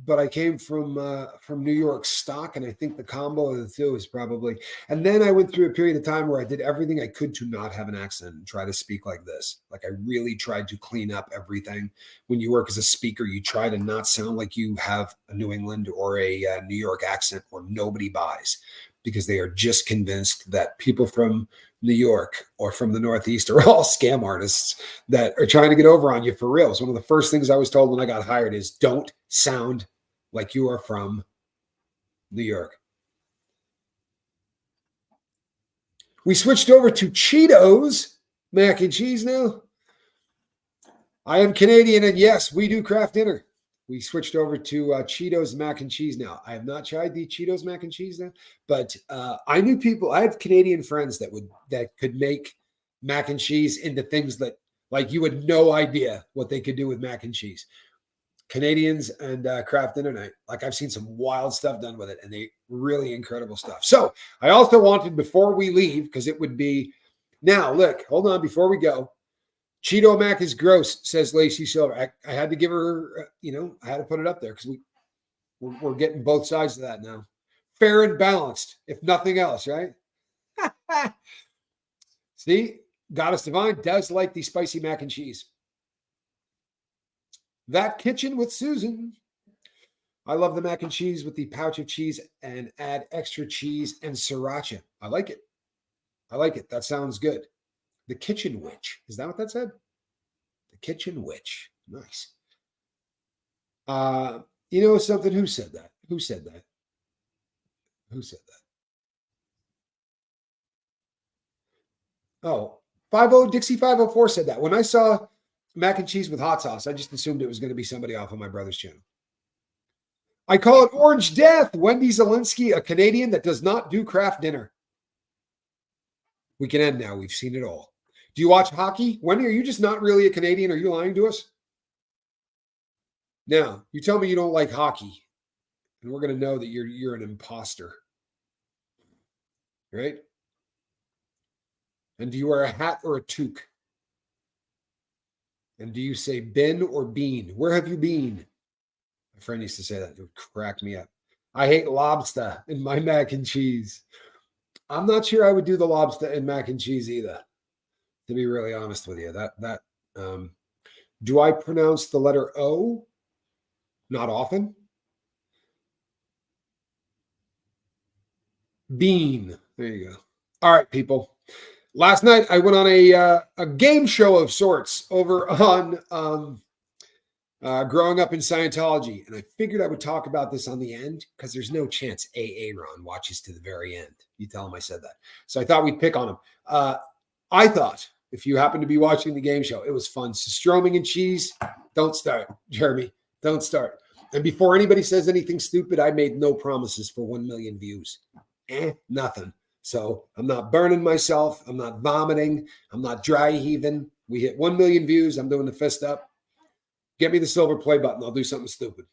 but I came from New York stock, and I think the combo of the two is probably. And then I went through a period of time where I did everything I could to not have an accent and try to speak like this. Like I really tried to clean up everything. When you work as a speaker, you try to not sound like you have a New England or a New York accent, or nobody buys because they are just convinced that people from New York or from the Northeast are all scam artists that are trying to get over on you for real. So one of the first things I was told when I got hired is don't sound like you are from New York. We switched over to Cheetos mac and cheese now. I am Canadian, and yes, we do craft dinner. We switched over to Cheetos mac and cheese now. I have not tried the Cheetos mac and cheese now, but I knew people. I have Canadian friends that could make mac and cheese into things that like you had no idea what they could do with mac and cheese. Canadians and craft dinner night. Like I've seen some wild stuff done with it, and they really incredible stuff. So I also wanted before we leave because it would be now. Look, hold on before we go. Cheeto Mac is gross, says Lacey Silver. I had to give her, I had to put it up there because we're getting both sides of that now. Fair and balanced, if nothing else, right? See, Goddess Divine does like the spicy mac and cheese. That kitchen with Susan. I love the mac and cheese with the pouch of cheese and add extra cheese and sriracha. I like it. I like it. That sounds good. The Kitchen Witch. Is that what that said? The Kitchen Witch. Nice. Uh, you know something? Who said that? Who said that? Who said that? Oh, 50 Dixie 504 said that. When I saw mac and cheese with hot sauce, I just assumed it was going to be somebody off of my brother's channel. I call it Orange Death. Wendy Zelinsky, a Canadian that does not do craft dinner. We can end now. We've seen it all. Do you watch hockey? Wendy, are you just not really a Canadian? Are you lying to us? Now, you tell me you don't like hockey, and we're going to know that you're an imposter, right? And do you wear a hat or a toque? And do you say bin or bean? Where have you been? My friend used to say that. It would crack me up. I hate lobster in my mac and cheese. I'm not sure I would do the lobster in mac and cheese either, to be really honest with you. Um, do I pronounce the letter O? Not often. Bean. There you go. All right, people. Last night I went on a game show of sorts over on growing up in Scientology, and I figured I would talk about this on the end because there's no chance Ron watches to the very end. You tell him I said that, so I thought we'd pick on him. I thought if you happen to be watching the game show, it was fun. So Stroming and cheese, don't start, Jeremy, don't start. And before anybody says anything stupid, I made no promises for 1 million views. Nothing. So I'm not burning myself. I'm not vomiting. I'm not dry heaving. We hit 1 million views. I'm doing the fist up. Get me the silver play button. I'll do something stupid.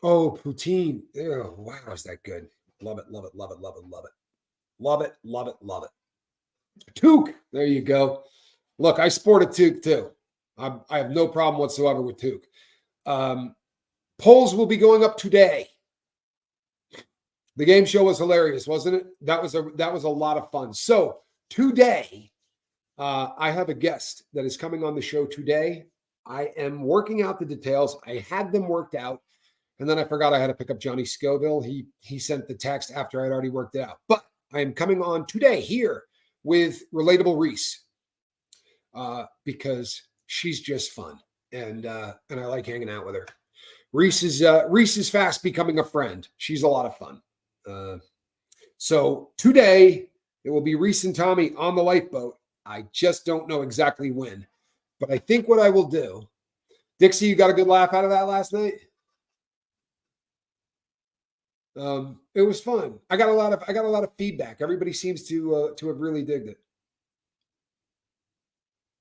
Oh, poutine. Oh, wow, is that good? Love it, love it, love it, love it, love it. Love it, love it, love it. Toque. There you go. Look, I sport a toque too. I have no problem whatsoever with toque. Polls will be going up today. The game show was hilarious, wasn't it? That was a lot of fun. So today, I have a guest that is coming on the show today. I am working out the details. I had them worked out, and then I forgot I had to pick up Johnny Scoville. He sent the text after I'd already worked it out. But I am coming on today here with Relatable Reese because she's just fun, and I like hanging out with her. Reese is fast becoming a friend. She's a lot of fun. So today it will be Reese and Tommy on the lifeboat. I just don't know exactly when, but I think what I will do, Dixie, you got a good laugh out of that last night? It was fun. I got a lot of feedback. Everybody seems to have really digged it.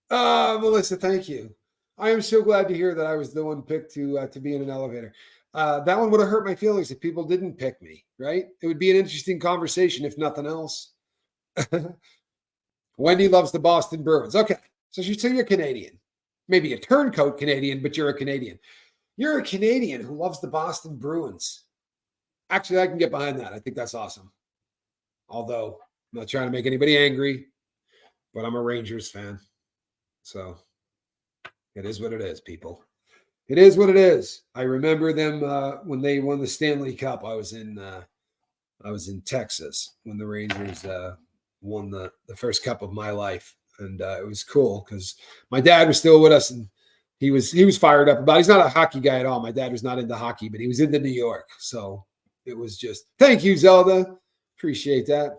Melissa, thank you. I am so glad to hear that I was the one picked to be in an elevator. That one would have hurt my feelings if people didn't pick me, right? It would be an interesting conversation if nothing else. Wendy loves the Boston Bruins. Okay, so she said you're Canadian, maybe a turncoat Canadian, but you're a Canadian. You're a Canadian who loves the Boston Bruins. Actually, I can get behind that. I think that's awesome. Although I'm not trying to make anybody angry, but I'm a Rangers fan, so it is what it is, people. It is what it is. I remember them when they won the Stanley Cup. I was in Texas when the Rangers won the first cup of my life, and it was cool because my dad was still with us, and he was fired up about. He's not a hockey guy at all. My dad was not into hockey, but he was into New York, so it was just thank you, Zelda. Appreciate that.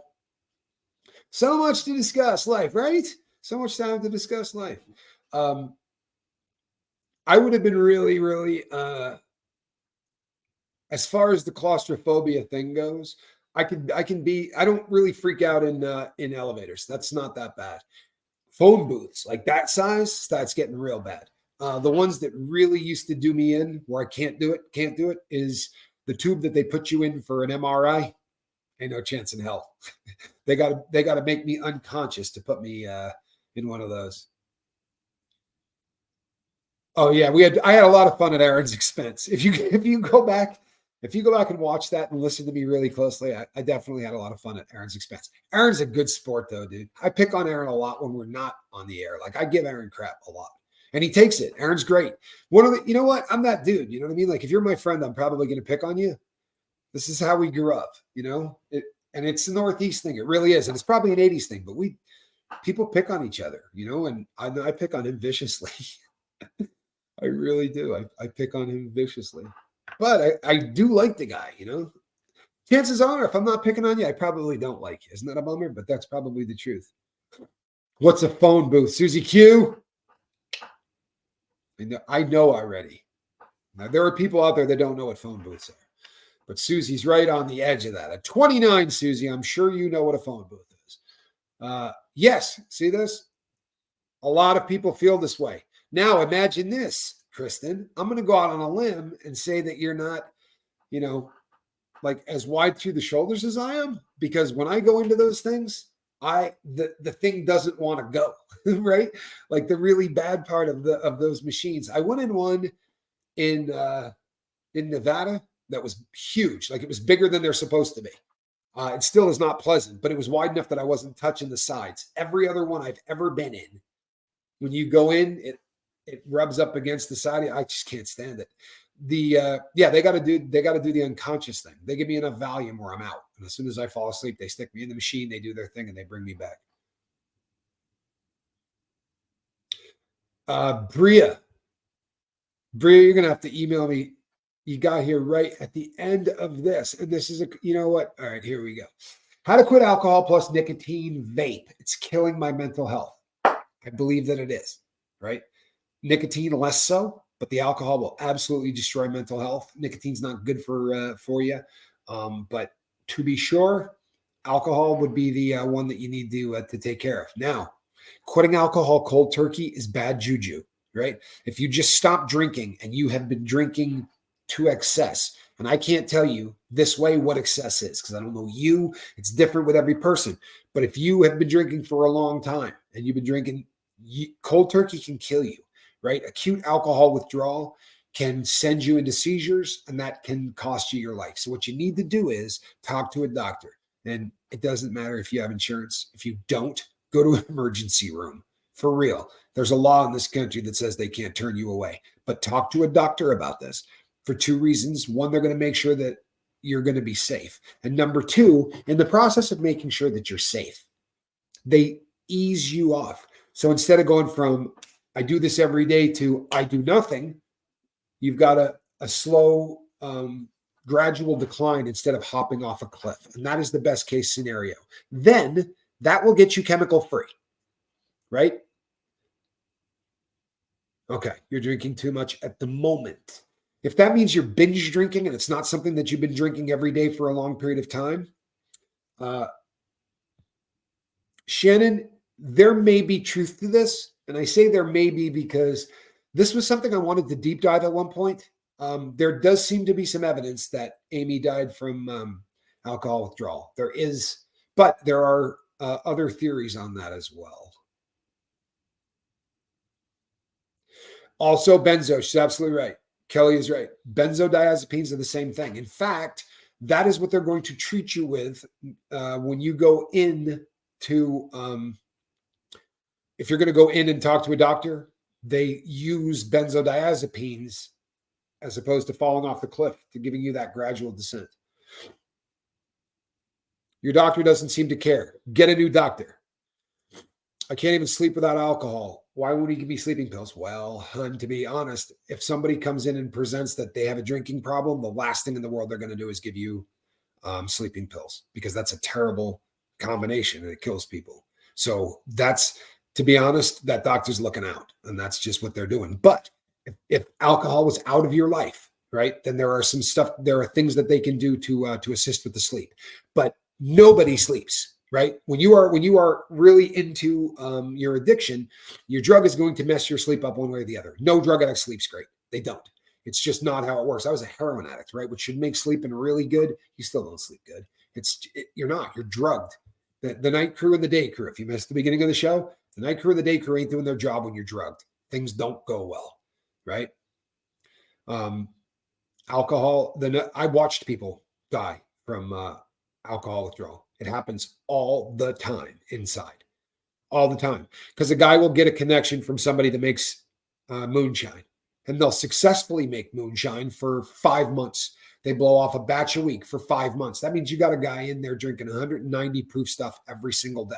So much to discuss life, right? So much time to discuss life. Um, I would have been really, really as far as the claustrophobia thing goes, I don't really freak out in elevators. That's not that bad. Phone booths like that size, that's getting real bad. The ones that really used to do me in where I can't do it is the tube that they put you in for an MRI. Ain't no chance in hell. They gotta make me unconscious to put me in one of those. Oh yeah, I had a lot of fun at Aaron's expense. If you go back and watch that and listen to me really closely, I definitely had a lot of fun at Aaron's expense. Aaron's a good sport though, dude. I pick on Aaron a lot when we're not on the air. Like I give Aaron crap a lot. And he takes it. Aaron's great. You know what? I'm that dude. You know what I mean? Like if you're my friend, I'm probably going to pick on you. This is how we grew up, you know? And it's a Northeast thing. It really is. And it's probably an 80s thing, but people pick on each other, you know, and I pick on him viciously. I really do. I pick on him viciously. But I do like the guy, you know. Chances are, if I'm not picking on you, I probably don't like you. Isn't that a bummer? But that's probably the truth. What's a phone booth? Susie Q? I know already. Now, there are people out there that don't know what phone booths are. But Susie's right on the edge of that. At 29, Susie, I'm sure you know what a phone booth is. Yes, see this? A lot of people feel this way. Now imagine this, Kristen. I'm going to go out on a limb and say that you're not, you know, like as wide through the shoulders as I am, because when I go into those things, the thing doesn't want to go, right? Like the really bad part of those machines. I went in one in Nevada that was huge, like it was bigger than they're supposed to be. It still is not pleasant, but it was wide enough that I wasn't touching the sides. Every other one I've ever been in, when you go in, it rubs up against the side. I just can't stand it. They got to do the unconscious thing. They give me enough Valium where I'm out, and as soon as I fall asleep, they stick me in the machine. They do their thing, and they bring me back. Bria, you're gonna have to email me. You got here right at the end of this, and this is you know what? All right, here we go. How to quit alcohol plus nicotine vape. It's killing my mental health. I believe that it is, right? Nicotine less so, but the alcohol will absolutely destroy mental health. Nicotine's not good for you, but to be sure, alcohol would be the one that you need to take care of. Now, quitting alcohol cold turkey is bad juju, right? If you just stop drinking and you have been drinking to excess, and I can't tell you this way what excess is because I don't know you. It's different with every person. But if you have been drinking for a long time and you've been drinking, cold turkey can kill you, right? Acute alcohol withdrawal can send you into seizures, and that can cost you your life. So what you need to do is talk to a doctor. And it doesn't matter if you have insurance. If you don't, go to an emergency room. For real. There's a law in this country that says they can't turn you away. But talk to a doctor about this for two reasons. One, they're going to make sure that you're going to be safe. And number two, in the process of making sure that you're safe, they ease you off. So instead of going from I do this every day to I do nothing, you've got a slow, gradual decline instead of hopping off a cliff. And that is the best case scenario. Then that will get you chemical free, right? Okay, you're drinking too much at the moment. If that means you're binge drinking and it's not something that you've been drinking every day for a long period of time, uh, Shannon, there may be truth to this. And I say there may be because this was something I wanted to deep dive at one point. There does seem to be some evidence that Amy died from alcohol withdrawal. There is, but there are other theories on that as well. Also, benzo. She's absolutely right. Kelly is right. Benzodiazepines are the same thing. In fact, that is what they're going to treat you with when you go in to, if you're going to go in and talk to a doctor, they use benzodiazepines as opposed to falling off the cliff to giving you that gradual descent. Your doctor doesn't seem to care. Get a new doctor. I can't even sleep without alcohol. Why won't he give me sleeping pills? Well, to be honest, if somebody comes in and presents that they have a drinking problem, the last thing in the world they're going to do is give you sleeping pills, because that's a terrible combination and it kills people. So that's, to be honest, that doctor's looking out, and that's just what they're doing. But if alcohol was out of your life, right, then there are things that they can do to assist with the sleep. But nobody sleeps, right? When you are really into your addiction, your drug is going to mess your sleep up one way or the other. No drug addict sleeps great. They don't. It's just not how it works. I was a heroin addict, right? Which should make sleeping really good. You still don't sleep good. You're not. You're drugged. The night crew and the day crew. If you missed the beginning of the show, the night crew and the day crew ain't doing their job when you're drugged. Things don't go well, right? Alcohol. I watched people die from alcohol withdrawal. It happens all the time inside, all the time. Because a guy will get a connection from somebody that makes moonshine, and they'll successfully make moonshine for 5 months. They blow off a batch a week for 5 months. That means you got a guy in there drinking 190 proof stuff every single day.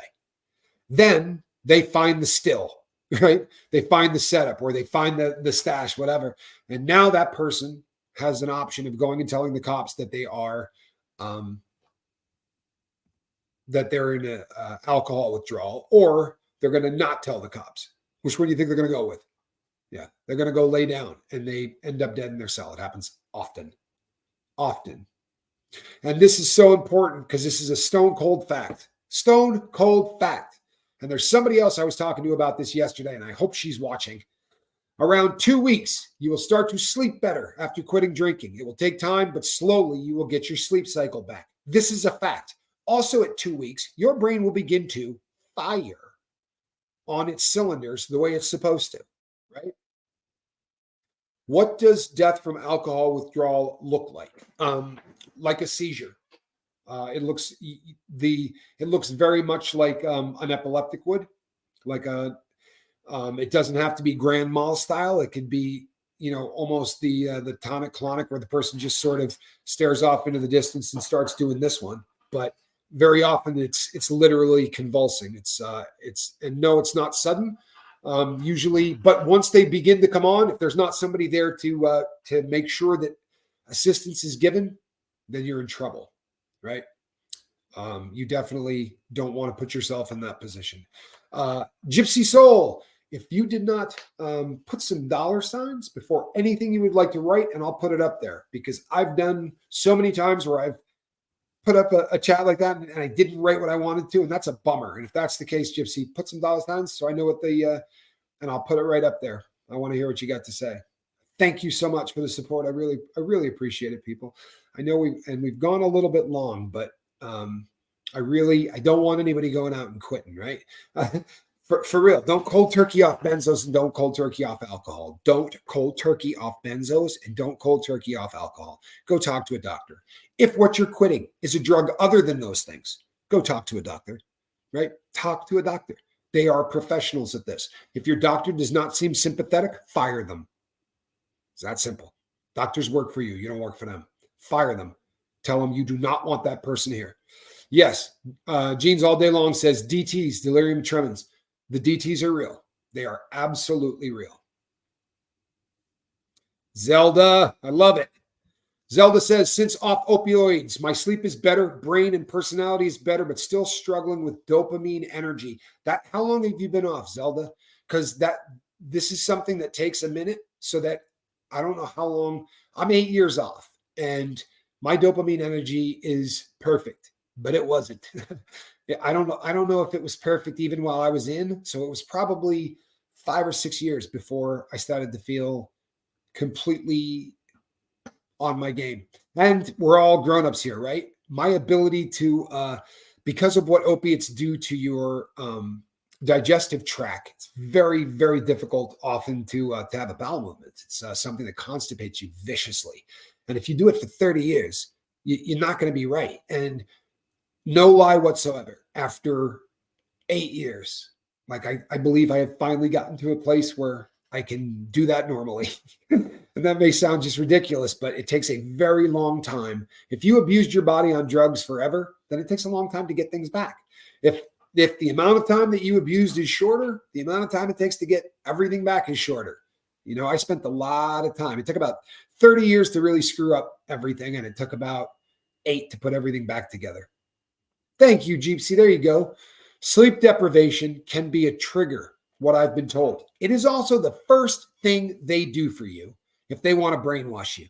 Then they find the still, right? They find the setup, or they find the stash, whatever. And now that person has an option of going and telling the cops that they are that they're in an alcohol withdrawal, or they're going to not tell the cops. Which one do you think they're going to go with? Yeah, they're going to go lay down, and they end up dead in their cell. It happens often. And this is so important because this is a stone cold fact. Stone cold fact. And there's somebody else I was talking to about this yesterday, and I hope she's watching. Around 2 weeks, you will start to sleep better after quitting drinking. It will take time, but slowly you will get your sleep cycle back. This is a fact. Also, at 2 weeks, your brain will begin to fire on its cylinders the way it's supposed to, right? What does death from alcohol withdrawal look like? Like a seizure. It looks very much like an epileptic would, like a. It doesn't have to be grand mal style. It could be, almost the tonic clonic, where the person just sort of stares off into the distance and starts doing this one. But very often it's literally convulsing. It's no, it's not sudden. Usually, but once they begin to come on, if there's not somebody there to make sure that assistance is given, then you're in trouble, right? You definitely don't want to put yourself in that position. Gypsy Soul, if you did not put some dollar signs before anything you would like to write, and I'll put it up there, because I've done so many times where I've put up a chat like that and I didn't write what I wanted to, and that's a bummer. And if that's the case, Gypsy, put some dollar signs so I know what and I'll put it right up there. I want to hear what you got to say. Thank you so much for the support. I really appreciate it, people. I know we've gone a little bit long, but I don't want anybody going out and quitting, right? For real, don't cold turkey off benzos, and don't cold turkey off alcohol. Don't cold turkey off benzos, and don't cold turkey off alcohol. Go talk to a doctor. If what you're quitting is a drug other than those things, go talk to a doctor, right? Talk to a doctor. They are professionals at this. If your doctor does not seem sympathetic, fire them. It's that simple. Doctors work for you. You don't work for them. Fire them. Tell them you do not want that person here. Yes, Jeans All Day Long says DTs, delirium tremens. The DTs are real. They are absolutely real. Zelda, I love it. Zelda says, since off opioids, my sleep is better, brain and personality is better, but still struggling with dopamine energy. How long have you been off, Zelda? Because this is something that takes a minute, so that I don't know how long. I'm 8 years off, and my dopamine energy is perfect, but it wasn't. I don't know. I don't know if it was perfect even while I was in. So it was probably 5 or 6 years before I started to feel completely on my game. And we're all grown-ups here, right? My ability to because of what opiates do to your digestive tract, it's very, very difficult often to have a bowel movement. It's something that constipates you viciously. And if you do it for 30 years, you're not going to be right. And no lie whatsoever, after 8 years, like I believe I have finally gotten to a place where I can do that normally. And that may sound just ridiculous, but it takes a very long time. If you abused your body on drugs forever, then it takes a long time to get things back. If if the amount of time that you abused is shorter, the amount of time it takes to get everything back is shorter. You know, I spent a lot of time. It took about 30 years to really screw up everything, and it took about 8 to put everything back together. Thank you, Jeepsy. There you go. Sleep deprivation can be a trigger, what I've been told. It is also the first thing they do for you if they want to brainwash you,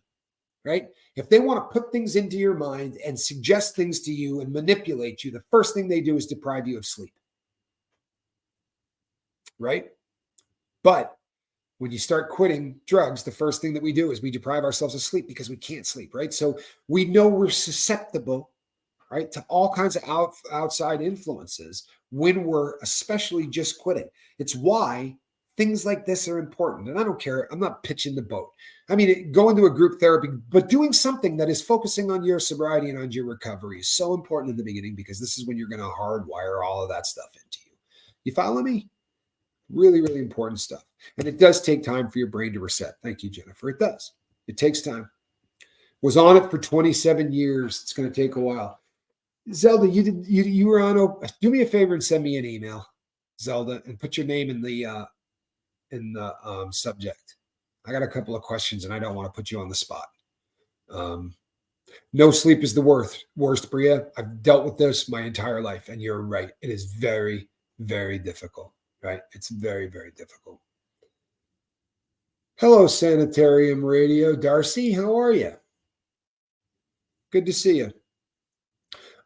right? If they want to put things into your mind and suggest things to you and manipulate you, the first thing they do is deprive you of sleep, right? But when you start quitting drugs, the first thing that we do is we deprive ourselves of sleep because we can't sleep, right? So we know we're susceptible, right, to all kinds of outside influences when we're especially just quitting. It's why things like this are important. And I don't care. I'm not pitching the boat. I mean, going to a group therapy, but doing something that is focusing on your sobriety and on your recovery is so important in the beginning, because this is when you're going to hardwire all of that stuff into you. You follow me? Really, really important stuff. And it does take time for your brain to reset. Thank you, Jennifer. It does. It takes time. Was on it for 27 years. It's going to take a while. Zelda, you were on. Do me a favor and send me an email, Zelda, and put your name in the subject. I got a couple of questions, and I don't want to put you on the spot. Um, no sleep is the worst, Bria. I've dealt with this my entire life, and you're right. It is very, very difficult. Right? It's very, very difficult. Hello, Sanitarium Radio, Darcy. How are you? Good to see you.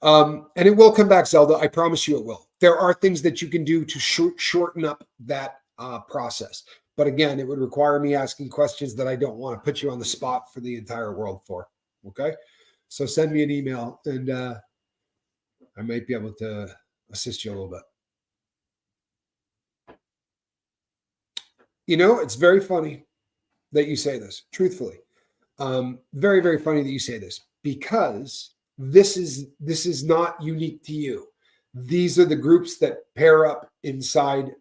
And it will come back, Zelda. I promise you it will. There are things that you can do to shorten up that process. But again, it would require me asking questions that I don't want to put you on the spot for the entire world for. Okay. So send me an email, and I might be able to assist you a little bit. You know, it's very funny that you say this, truthfully. Very, very funny that you say this, because this is not unique to you. These are the groups that pair up inside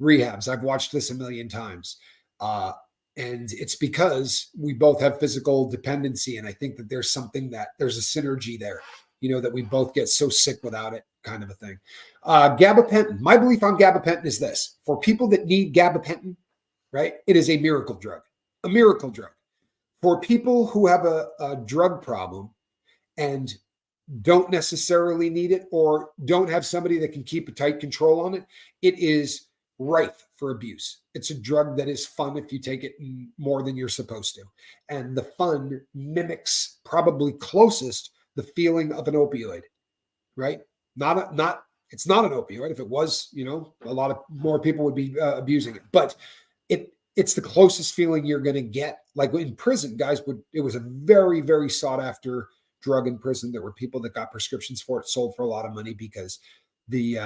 rehabs. I've watched this a million times. And it's because we both have physical dependency. And I think that there's a synergy there, you know, that we both get so sick without it, kind of a thing. Gabapentin. My belief on gabapentin is this: for people that need gabapentin, right, it is a miracle drug. A miracle drug. For people who have a drug problem and don't necessarily need it, or don't have somebody that can keep a tight control on it, it is rife for abuse. It's a drug that is fun if you take it more than you're supposed to. And the fun mimics, probably closest, the feeling of an opioid, right? It's not an opioid. If it was, you know, a lot of more people would be abusing it. But it's the closest feeling you're going to get. Like in prison, it was a very, very sought after drug in prison. There were people that got prescriptions for it, sold for a lot of money, because the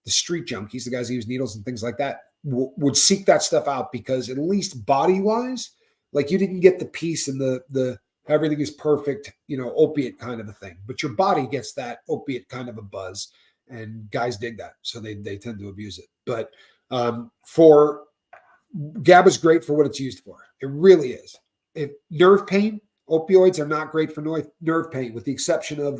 street junkies, the guys who use needles and things like that, would seek that stuff out, because at least body wise, like, you didn't get the peace and the everything is perfect, you know, opiate kind of a thing, but your body gets that opiate kind of a buzz, and guys dig that, so they tend to abuse it. But for GABA is great for what it's used for. It really is. If nerve pain, opioids are not great for nerve pain, with the exception of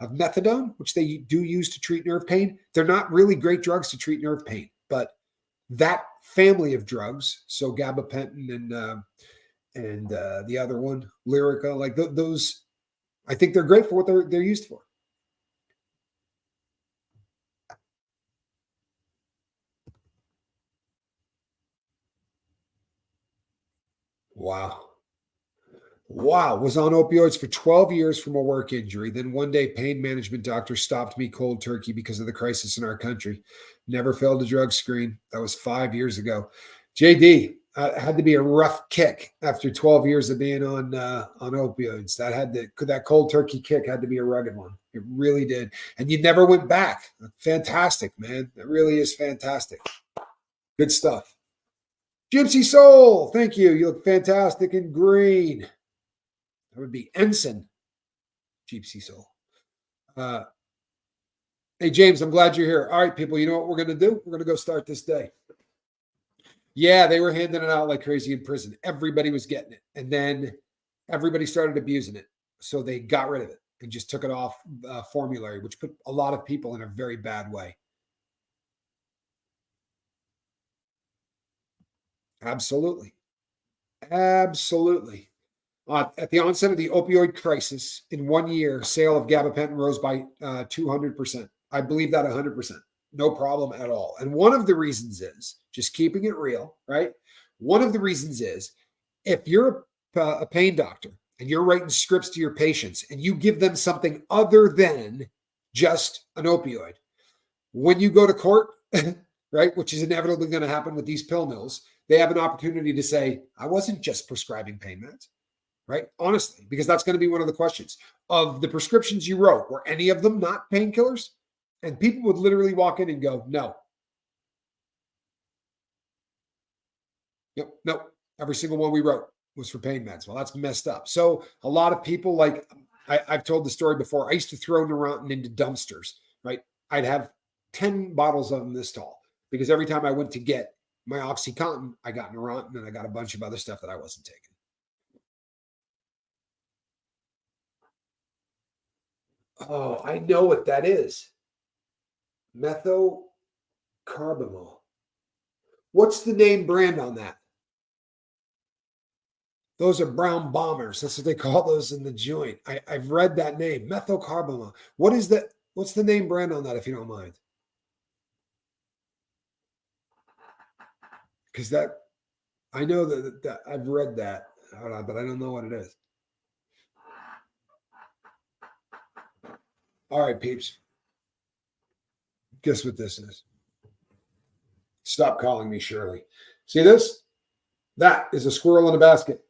methadone, which they do use to treat nerve pain. They're not really great drugs to treat nerve pain, but that family of drugs, so gabapentin and the other one, Lyrica, like those, I think they're great for what they're used for. Wow. Wow. Was on opioids for 12 years from a work injury. Then one day, pain management doctor stopped me cold turkey because of the crisis in our country. Never failed a drug screen. That was 5 years ago. JD, had to be a rough kick after 12 years of being on opioids. That cold turkey kick had to be a rugged one. It really did. And you never went back. Fantastic, man. That really is fantastic. Good stuff. Gypsy Soul, thank you. You look fantastic in green. That would be Ensign. Gypsy Soul. Hey, James, I'm glad you're here. All right, people, you know what we're going to do? We're going to go start this day. Yeah, they were handing it out like crazy in prison. Everybody was getting it. And then everybody started abusing it. So they got rid of it and just took it off formulary, which put a lot of people in a very bad way. Absolutely. Absolutely. At the onset of the opioid crisis, in 1 year, sale of gabapentin rose by 200%. I believe that 100%. No problem at all. And one of the reasons is, just keeping it real, right? One of the reasons is, if you're a pain doctor and you're writing scripts to your patients and you give them something other than just an opioid, when you go to court, right, which is inevitably going to happen with these pill mills, they have an opportunity to say, I wasn't just prescribing pain meds, right? Honestly, because that's going to be one of the questions. Of the prescriptions you wrote, were any of them not painkillers? And people would literally walk in and go, no. Yep, nope. Every single one we wrote was for pain meds. Well, that's messed up. So a lot of people, like I've told the story before, I used to throw Neurontin into dumpsters, right? I'd have 10 bottles of them this tall because every time I went to get my OxyContin, I got Neurontin and I got a bunch of other stuff that I wasn't taking. Oh, I know what that is. Methocarbamol. What's the name brand on that? Those are brown bombers. That's what they call those in the joint. I've read that name, methocarbamol. What is that? What's the name brand on that, if you don't mind? Because I know that I've read that, but I don't know what it is. All right, peeps. Guess what this is? Stop calling me Shirley. See this? That is a squirrel in a basket.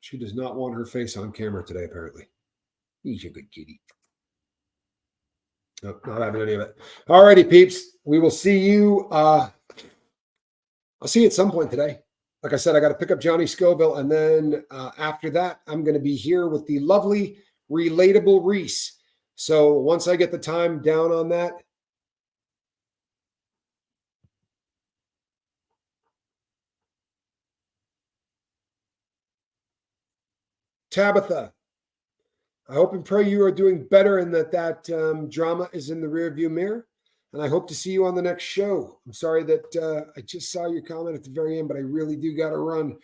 She does not want her face on camera today, apparently. He's a good kitty. Nope, not having any of it. All righty, peeps. We will see you. I'll see you at some point today. Like I said, I got to pick up Johnny Scoville. And then after that, I'm going to be here with the lovely, relatable Reese. So once I get the time down on that, Tabitha, I hope and pray you are doing better and that drama is in the rearview mirror. And I hope to see you on the next show. I'm sorry that I just saw your comment at the very end, but I really do got to run.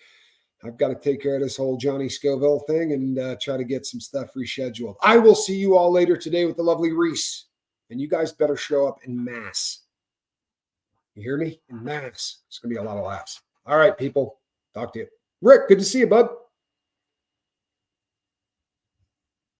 I've got to take care of this whole Johnny Scoville thing and try to get some stuff rescheduled. I will see you all later today with the lovely Reese. And you guys better show up in mass. You hear me? In mass. It's going to be a lot of laughs. All right, people. Talk to you. Rick, good to see you, bud.